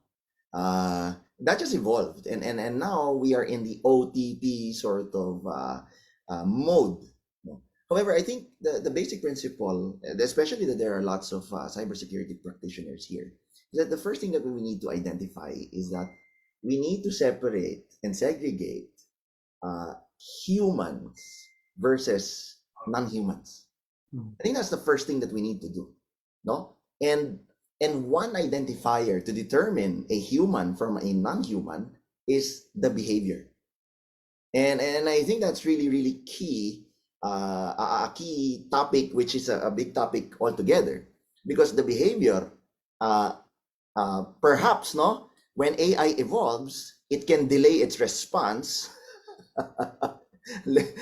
That just evolved, and now we are in the OTP sort of mode. However, I think the basic principle, especially that there are lots of cybersecurity practitioners here, is that the first thing that we need to identify is that we need to separate and segregate humans versus non-humans. I think that's the first thing that we need to do, no? And one identifier to determine a human from a non-human is the behavior. And I think that's really, really key, a key topic, which is a big topic altogether, because the behavior, perhaps, no, when AI evolves, it can delay its response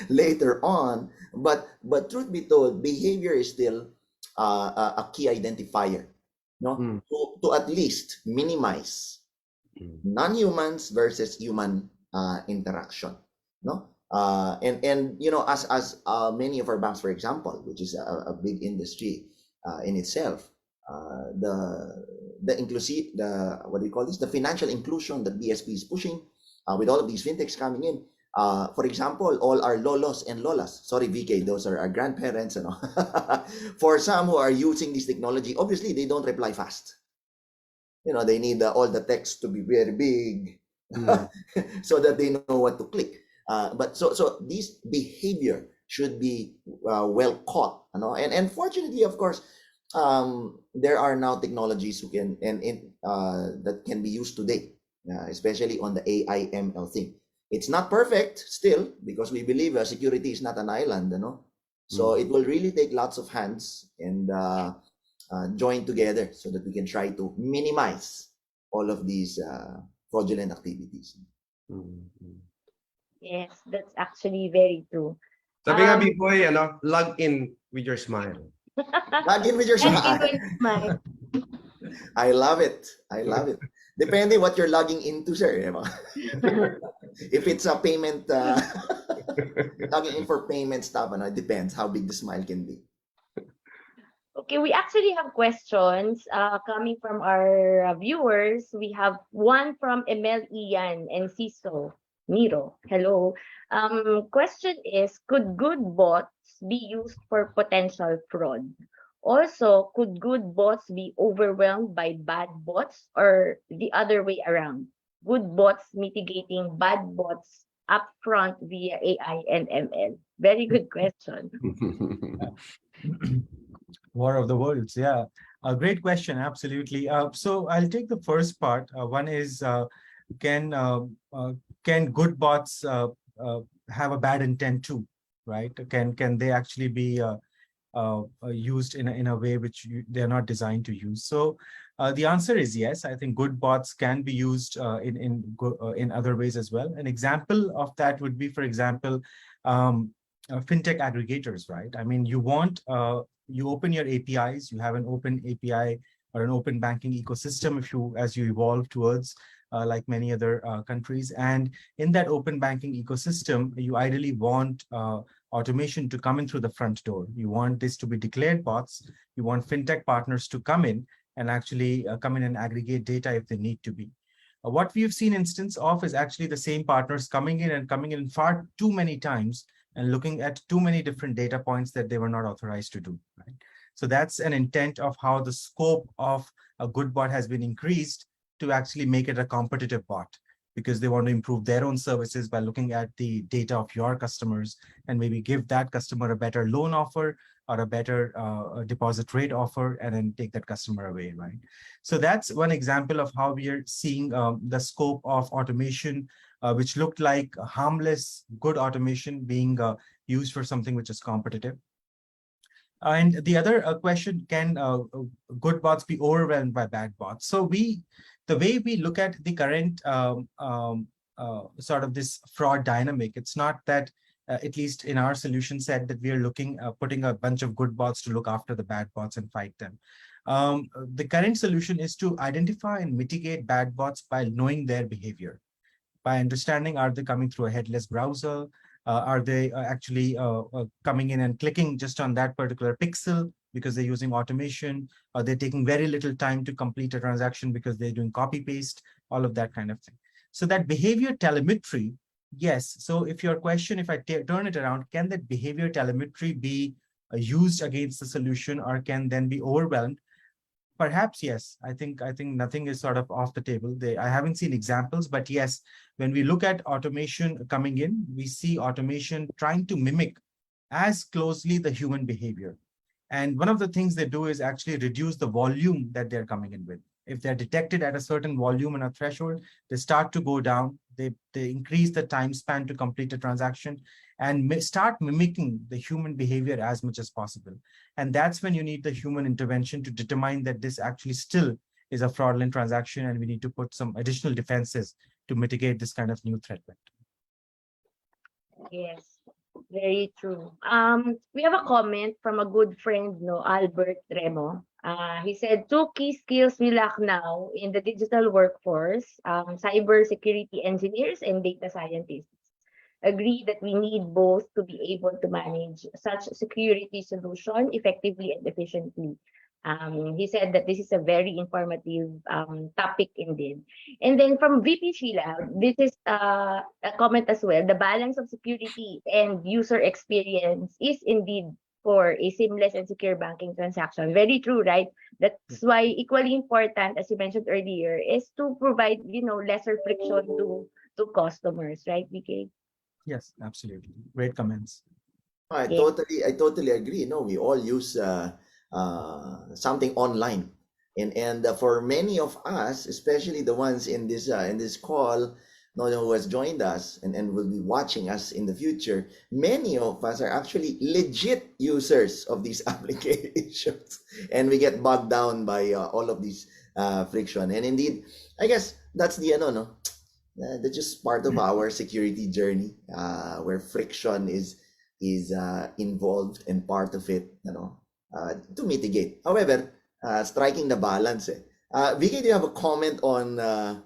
later on. But truth be told, behavior is still a key identifier, no, to at least minimize non-humans versus human interaction, no. And as many of our banks, for example, which is a big industry in itself, what do you call this? The financial inclusion that BSP is pushing, with all of these fintechs coming in. For example, all our lolos and lolas, sorry VK, those are our grandparents, for some who are using this technology, obviously they don't reply fast. They need all the text to be very big so that they know what to click. But so this behavior should be well caught, and fortunately, of course, there are now technologies that can be used today, especially on the AI ML thing. It's not perfect still, because we believe security is not an island, so it will really take lots of hands and join together so that we can try to minimize all of these fraudulent activities. Yes, that's actually very true. Sabi nga, B-Boy, log in with your smile. Log in with your Log in smile. with smile. I love it. Depende what you're logging into, sir. If it's a payment, logging in for payment stuff, it depends how big the smile can be. Okay, we actually have questions coming from our viewers. We have one from Emel Ian and Ciso Miro. Hello. Question is, could good bots be used for potential fraud? Also, could good bots be overwhelmed by bad bots, or the other way around? Good bots mitigating bad bots upfront via AI and ML? Very good question. War of the Worlds, yeah. A great question, absolutely. So I'll take the first part. One is, can good bots have a bad intent too, right? Can they actually be used in a way which they're not designed to use? So the answer is yes. I think good bots can be used in other ways as well. An example of that would be, for example, fintech aggregators, right? I mean, you open your APIs, you have an open API or an open banking ecosystem as you evolve towards, like many other countries. And in that open banking ecosystem, you ideally want automation to come in through the front door. You want this to be declared bots. You want fintech partners to come in and actually come in and aggregate data if they need to be. What we've seen instance of is actually the same partners coming in far too many times and looking at too many different data points that they were not authorized to do, right? So that's an intent of how the scope of a good bot has been increased to actually make it a competitive bot, because they want to improve their own services by looking at the data of your customers and maybe give that customer a better loan offer or a better deposit rate offer, and then take that customer away, right? So that's one example of how we are seeing the scope of automation which looked like a harmless, good automation being used for something which is competitive. And the other question, can good bots be overwhelmed by bad bots? So the way we look at the current sort of this fraud dynamic, it's not that at least in our solution set that we are putting a bunch of good bots to look after the bad bots and fight them. The current solution is to identify and mitigate bad bots by knowing their behavior, by understanding, are they coming through a headless browser? Are they actually coming in and clicking just on that particular pixel because they're using automation? Are they taking very little time to complete a transaction because they're doing copy paste, all of that kind of thing. So that behavior telemetry, yes. So if your question, if I turn it around, can that behavior telemetry be used against the solution, or can then be overwhelmed? Perhaps, yes. I think nothing is sort of off the table. I haven't seen examples, but yes, when we look at automation coming in, we see automation trying to mimic as closely the human behavior. And one of the things they do is actually reduce the volume that they're coming in with. If they're detected at a certain volume and a threshold, they start to go down. They increase the time span to complete a transaction and start mimicking the human behavior as much as possible. And that's when you need the human intervention to determine that this actually still is a fraudulent transaction, and we need to put some additional defenses to mitigate this kind of new threat vector. Yes, very true. We have a comment from a good friend, no, Albert Remo. He said, two key skills we lack now in the digital workforce, cyber security engineers and data scientists. Agree that we need both to be able to manage such security solution effectively and efficiently. He said that this is a very informative topic indeed. And then from VP Sheila, this is a comment as well. The balance of security and user experience is indeed for a seamless and secure banking transaction. Very true, right? That's why equally important, as you mentioned earlier, is to provide, lesser friction to customers, right, VK? Yes, absolutely. Great comments. I Yeah. totally agree. No, we all use something online, and for many of us, especially the ones in this call, no, who has joined us and will be watching us in the future, many of us are actually legit users of these applications, and we get bogged down by all of these friction. And indeed, I guess that's the that's just part of our security journey, where friction is involved and part of it, to mitigate. However, striking the balance. VK, do you have a comment on?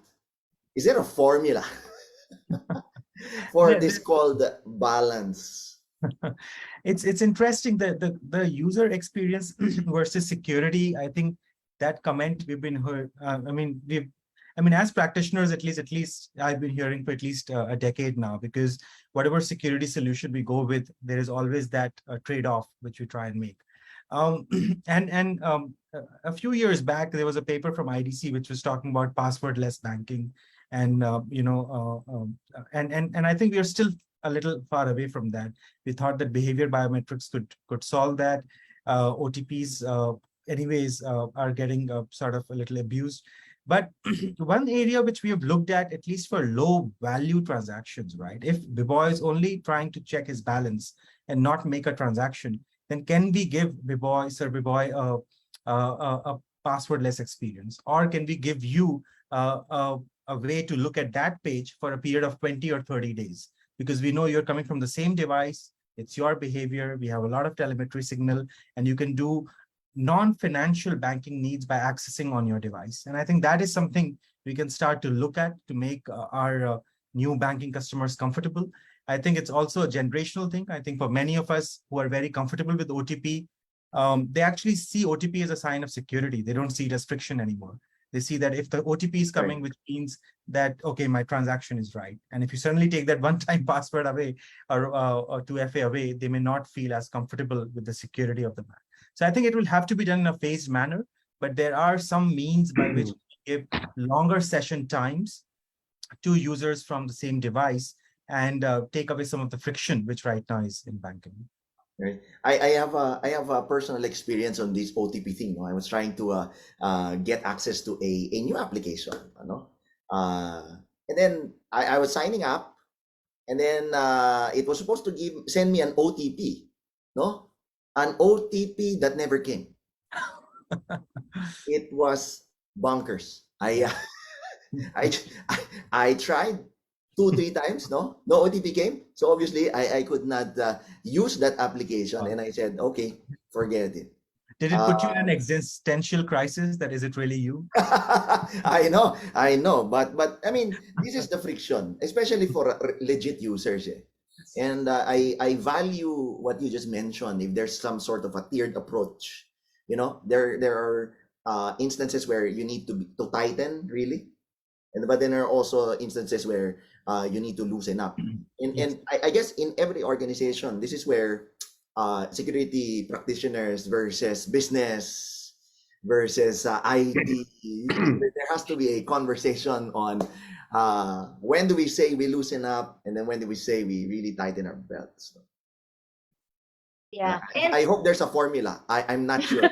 Is there a formula for this called balance? It's interesting that the user experience versus security. I think that comment we've been heard. As practitioners, at least I've been hearing for at least a decade now, because whatever security solution we go with, there is always that trade-off which we try and make. A few years back, there was a paper from IDC which was talking about passwordless banking, and I think we are still a little far away from that. We thought that behavior biometrics could solve that. OTPs, anyways, are getting sort of a little abused. But one area which we have looked at least for low value transactions, right? If Biboy is only trying to check his balance and not make a transaction, then can we give Sir Biboy a passwordless experience? Or can we give you a way to look at that page for a period of 20 or 30 days? Because we know you're coming from the same device, it's your behavior, we have a lot of telemetry signal, and you can do non-financial banking needs by accessing on your device. And I think that is something we can start to look at to make our new banking customers comfortable. I think it's also a generational thing. I think for many of us who are very comfortable with OTP, they actually see OTP as a sign of security. They don't see it as friction anymore. They see that if the OTP is coming, which means that, okay, my transaction is right. And if you suddenly take that one-time password away or 2FA away, they may not feel as comfortable with the security of the bank. So I think it will have to be done in a phased manner, but there are some means by which we give longer session times to users from the same device and take away some of the friction which right now is in banking. Right. I have a personal experience on this OTP thing. I was trying to get access to a new application. And then I was signing up, and then it was supposed to send me an OTP, no? An OTP that never came. It was bonkers. I, I tried 2-3 times, no OTP came. So obviously I could not use that application, and I said, okay, forget it. Did it put you in an existential crisis? That is it really you? I know, but I mean, this is the friction, especially for legit users. Eh? And I value what you just mentioned. If there's some sort of a tiered approach, there are instances where you need to tighten really, but then there are also instances where you need to loosen up. And I guess in every organization, this is where security practitioners versus business versus IT, there has to be a conversation on when do we say we loosen up, and then when do we say we really tighten our belts. Yeah. I hope there's a formula. I'm not sure.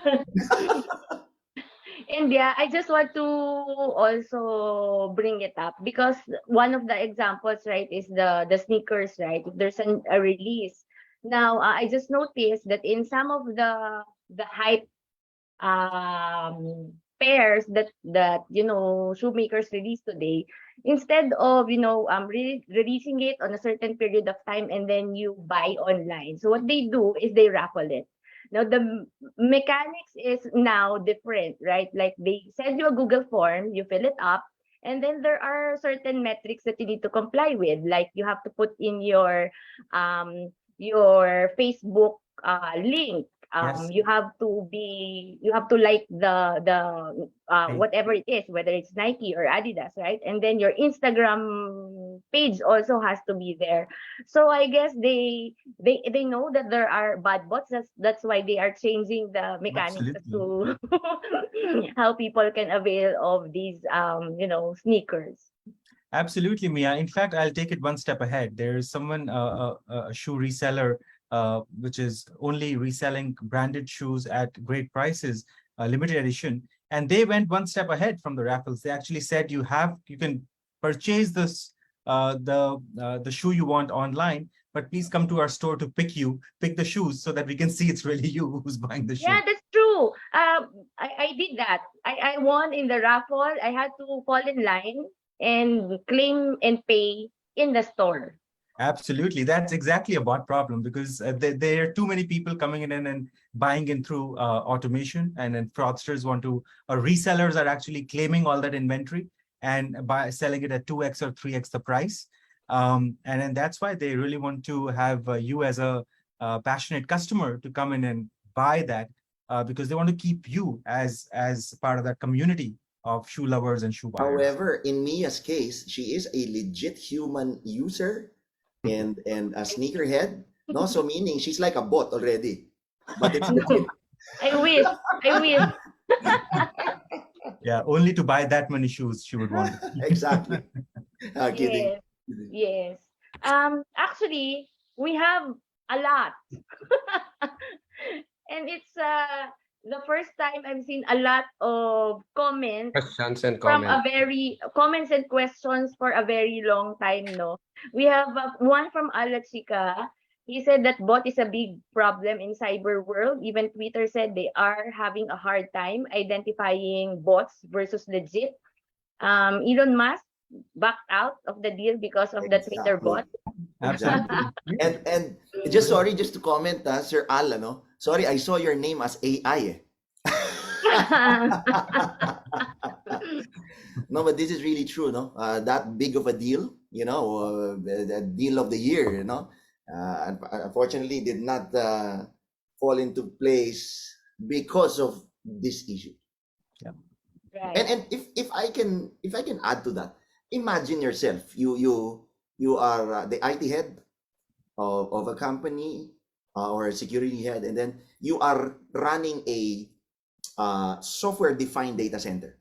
And yeah, I just want to also bring it up because one of the examples, right, is the sneakers, right? If there's a release. Now, I just noticed that in some of the hype pairs that shoemakers release today, instead of releasing it on a certain period of time and then you buy online, so what they do is they raffle it. Now the mechanics is now different, right? Like they send you a Google form, you fill it up, and then there are certain metrics that you need to comply with, like you have to put in your Facebook link. Yes. You have to like the whatever it is, whether it's Nike or Adidas, right? And then your Instagram page also has to be there. So I guess they know that there are bad bots. That's why they are changing the mechanics to how people can avail of these sneakers. Absolutely, Mia. In fact, I'll take it one step ahead. There is someone, a shoe reseller, which is only reselling branded shoes at great prices, limited edition. And they went one step ahead from the raffles. They actually said you can purchase this the shoe you want online, but please come to our store to pick the shoes so that we can see it's really you who's buying the shoe. Yeah, that's true. I did that. I won in the raffle. I had to fall in line and claim and pay in the store. Absolutely. That's exactly a bot problem because there are too many people coming in and buying in through automation, and then fraudsters or resellers are actually claiming all that inventory and selling it at 2x or 3x the price. And then that's why they really want to have you as a passionate customer to come in and buy that because they want to keep you as part of that community of shoe lovers and shoe buyers. However, in Mia's case, she is a legit human user and a sneakerhead, no? So meaning she's like a bot already, but it's legit. I wish. Yeah, only to buy that many shoes she would want. Exactly. Kidding. Yes. Actually, we have a lot, and it's the first time I've seen a lot of comments Questions and from comments. comments and questions for a very long time. No, we have one from Alachika. He said that bot is a big problem in cyber world. Even Twitter said they are having a hard time identifying bots versus legit. Elon Musk backed out of the deal because of the Twitter bot. Absolutely. And just to comment, Sir Al, no? Sorry, I saw your name as AI. No, but this is really true, no? That big of a deal, the deal of the year, unfortunately did not fall into place because of this issue. Yeah. Right. And if I can add to that, imagine yourself, you are the IT head of a company or a security head, and then you are running a software-defined data center.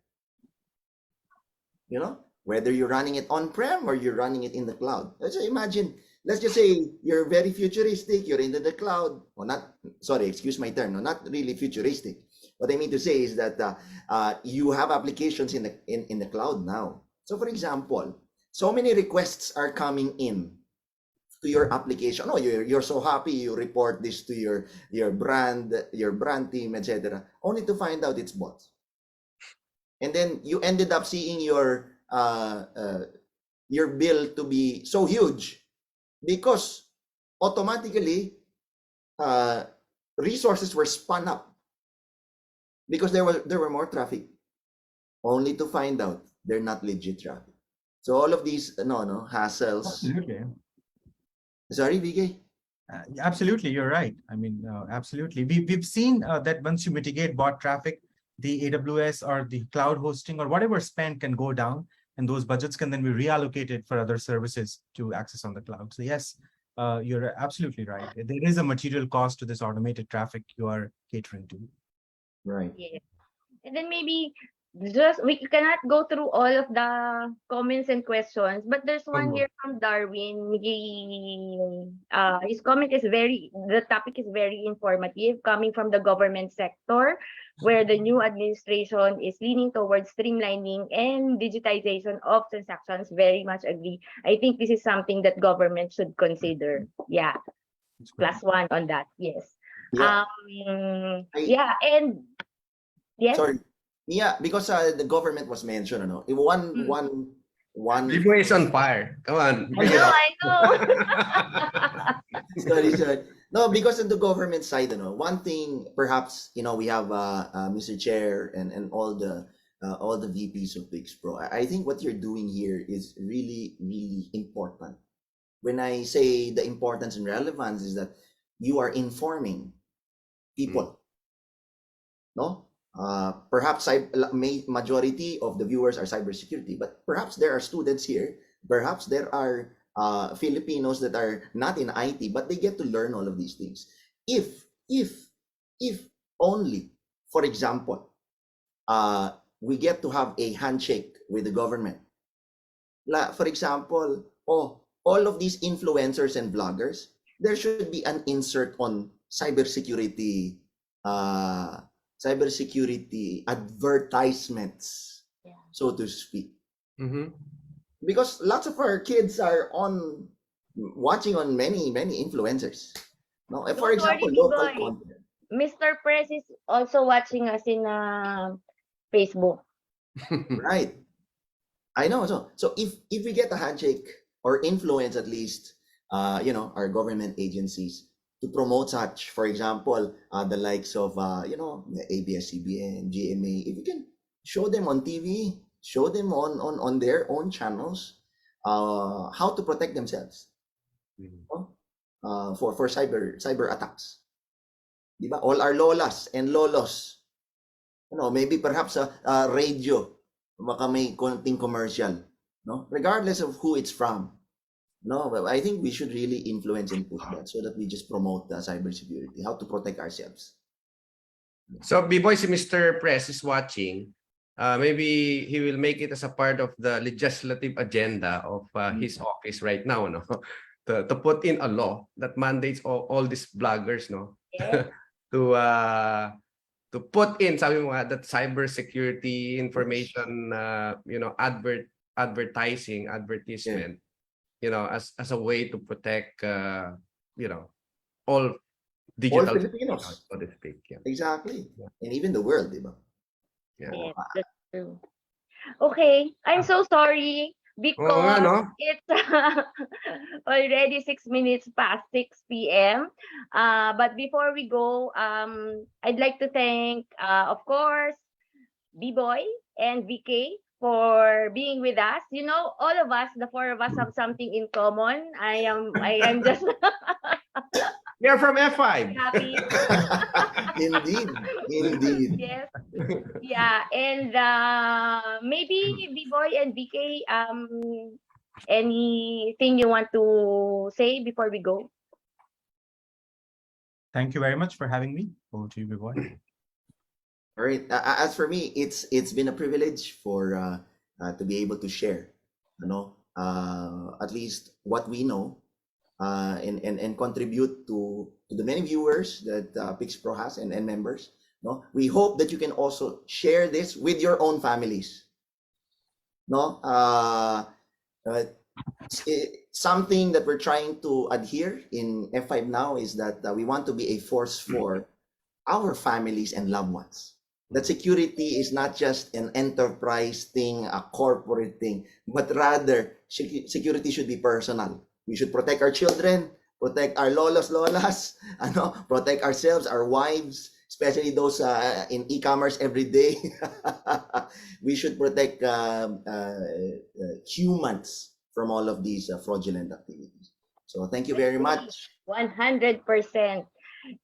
Whether you're running it on-prem or you're running it in the cloud. Let's just say you're very futuristic, you're into the cloud. Excuse my term, not really futuristic. What I mean to say is that you have applications in the cloud now. So for example, so many requests are coming in to your application. Oh, you're so happy, you report this to your brand team, etc. Only to find out it's bots. And then you ended up seeing your bill to be so huge because automatically resources were spun up because there were more traffic, only to find out they're not legit traffic. So all of these hassles. Absolutely. Sorry, VK? Absolutely, you're right. I mean, absolutely. We've seen that once you mitigate bot traffic, the AWS or the cloud hosting or whatever spend can go down, and those budgets can then be reallocated for other services to access on the cloud. So yes, you're absolutely right. There is a material cost to this automated traffic you are catering to. Right. Yeah. And then maybe just we cannot go through all of the comments and questions, but there's one here from Darwin. His comment is the topic is very informative, coming from the government sector, where the new administration is leaning towards streamlining and digitization of transactions. Very much agree. I think this is something that government should consider. Yeah, That's great. +1 on that. Yes. Yeah. Yeah, and yes. Sorry. Yeah, because the government was mentioned, ano? One Biboy is on fire. Come on. I know, I know. sorry. No, because on the government side, one thing perhaps, we have Mr. Chair and all the VPs of Pix Pro. I think what you're doing here is really, really important. When I say the importance and relevance is that you are informing people. No? Perhaps majority of the viewers are cybersecurity, but perhaps there are students here. Perhaps there are Filipinos that are not in IT, but they get to learn all of these things. If only, for example, we get to have a handshake with the government. For example, all of these influencers and bloggers, there should be an insert on cybersecurity advertisements, so to speak. Because lots of our kids are watching on many influencers. No, for example, local content. Mr. Press is also watching us in Facebook. Right. I know. So if we get a handshake or influence at least, our government agencies to promote such, for example, the likes of, the ABS-CBN, GMA, if you can show them on TV, show them on their own channels, how to protect themselves for cyber attacks. Diba? All our lolas and lolos, maybe perhaps a radio, baka may konting commercial, no? Regardless of who it's from. No, but I think we should really influence and push that so that we just promote cybersecurity, how to protect ourselves. So, B-Boy, si Mr. Press is watching. Maybe he will make it as a part of the legislative agenda of his office right now, no? To put in a law that mandates all these bloggers, no? Yeah. to put in, sabi mo nga, that cybersecurity information, advertisement. As a way to protect, all digital Filipinos. so to speak. Yeah. Exactly. And even the world, diba? Yes, that's true. Okay, I'm so sorry because it's already 6 minutes past 6 p.m. But before we go, I'd like to thank, of course, B-Boy and VK for being with us. All of us, the four of us, have something in common. I am just You're from F5. happy. Indeed. Yes. Yeah, and maybe B-Boy and VK, anything you want to say before we go? Thank you very much for having me. Over to you, B-Boy. All right. As for me, it's been a privilege to be able to share, at least what we know, and contribute to the many viewers that Pix Pro has and members. No, we hope that you can also share this with your own families. No, Uh, Something that we're trying to adhere in F5 now is that we want to be a force for our families and loved ones. That security is not just an enterprise thing, a corporate thing, but rather security should be personal. We should protect our children, protect our lolas, protect ourselves, our wives, especially those in e-commerce every day. We should protect humans from all of these fraudulent activities. So thank you very much. 100%.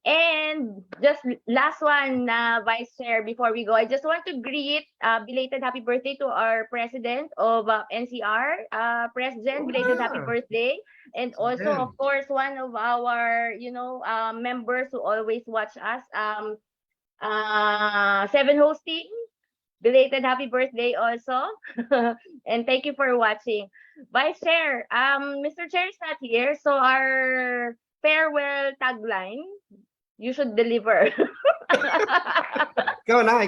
And just last one, Vice Chair, before we go, I just want to greet belated happy birthday to our president of NCR, President, belated happy birthday. And also, of course, one of our, members who always watch us, Seven Hosting, belated happy birthday also. And thank you for watching. Vice Chair, Mr. Chair is not here, so our farewell tagline, you should deliver. Ikaw na.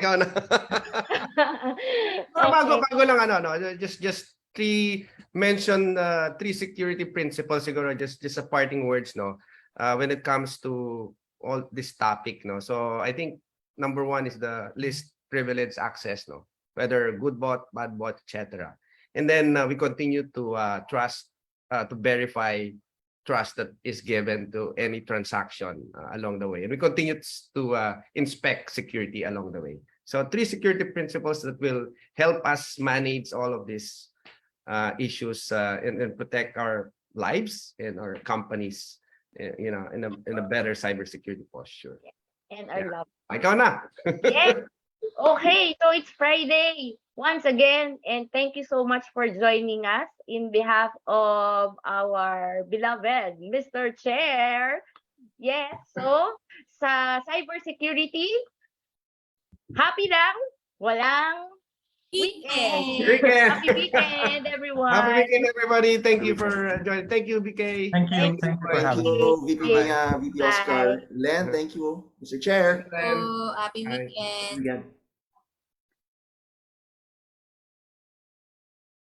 Bago lang just three security principles siguro, just a parting words, no, when it comes to all this topic, no. So I think number one is the least privileged access, no, whether good bot, bad bot, etc. And then we continue to trust, to verify trust that is given to any transaction along the way. And we continue to inspect security along the way. So three security principles that will help us manage all of these issues and protect our lives and our companies, in a better cybersecurity posture. And our love. Ikaw na. Yes. Okay, so it's Friday once again, and thank you so much for joining us in behalf of our beloved Mr. Chair. Yes, so sa cybersecurity, happy lang, walang weekend. Happy weekend, everyone. Happy weekend, everybody. Thank you for joining. Thank you, BK. Thank you. Thank you for having me. VP Oscar. Len, thank you. Mr. Chair. So, happy Bye. weekend. Again.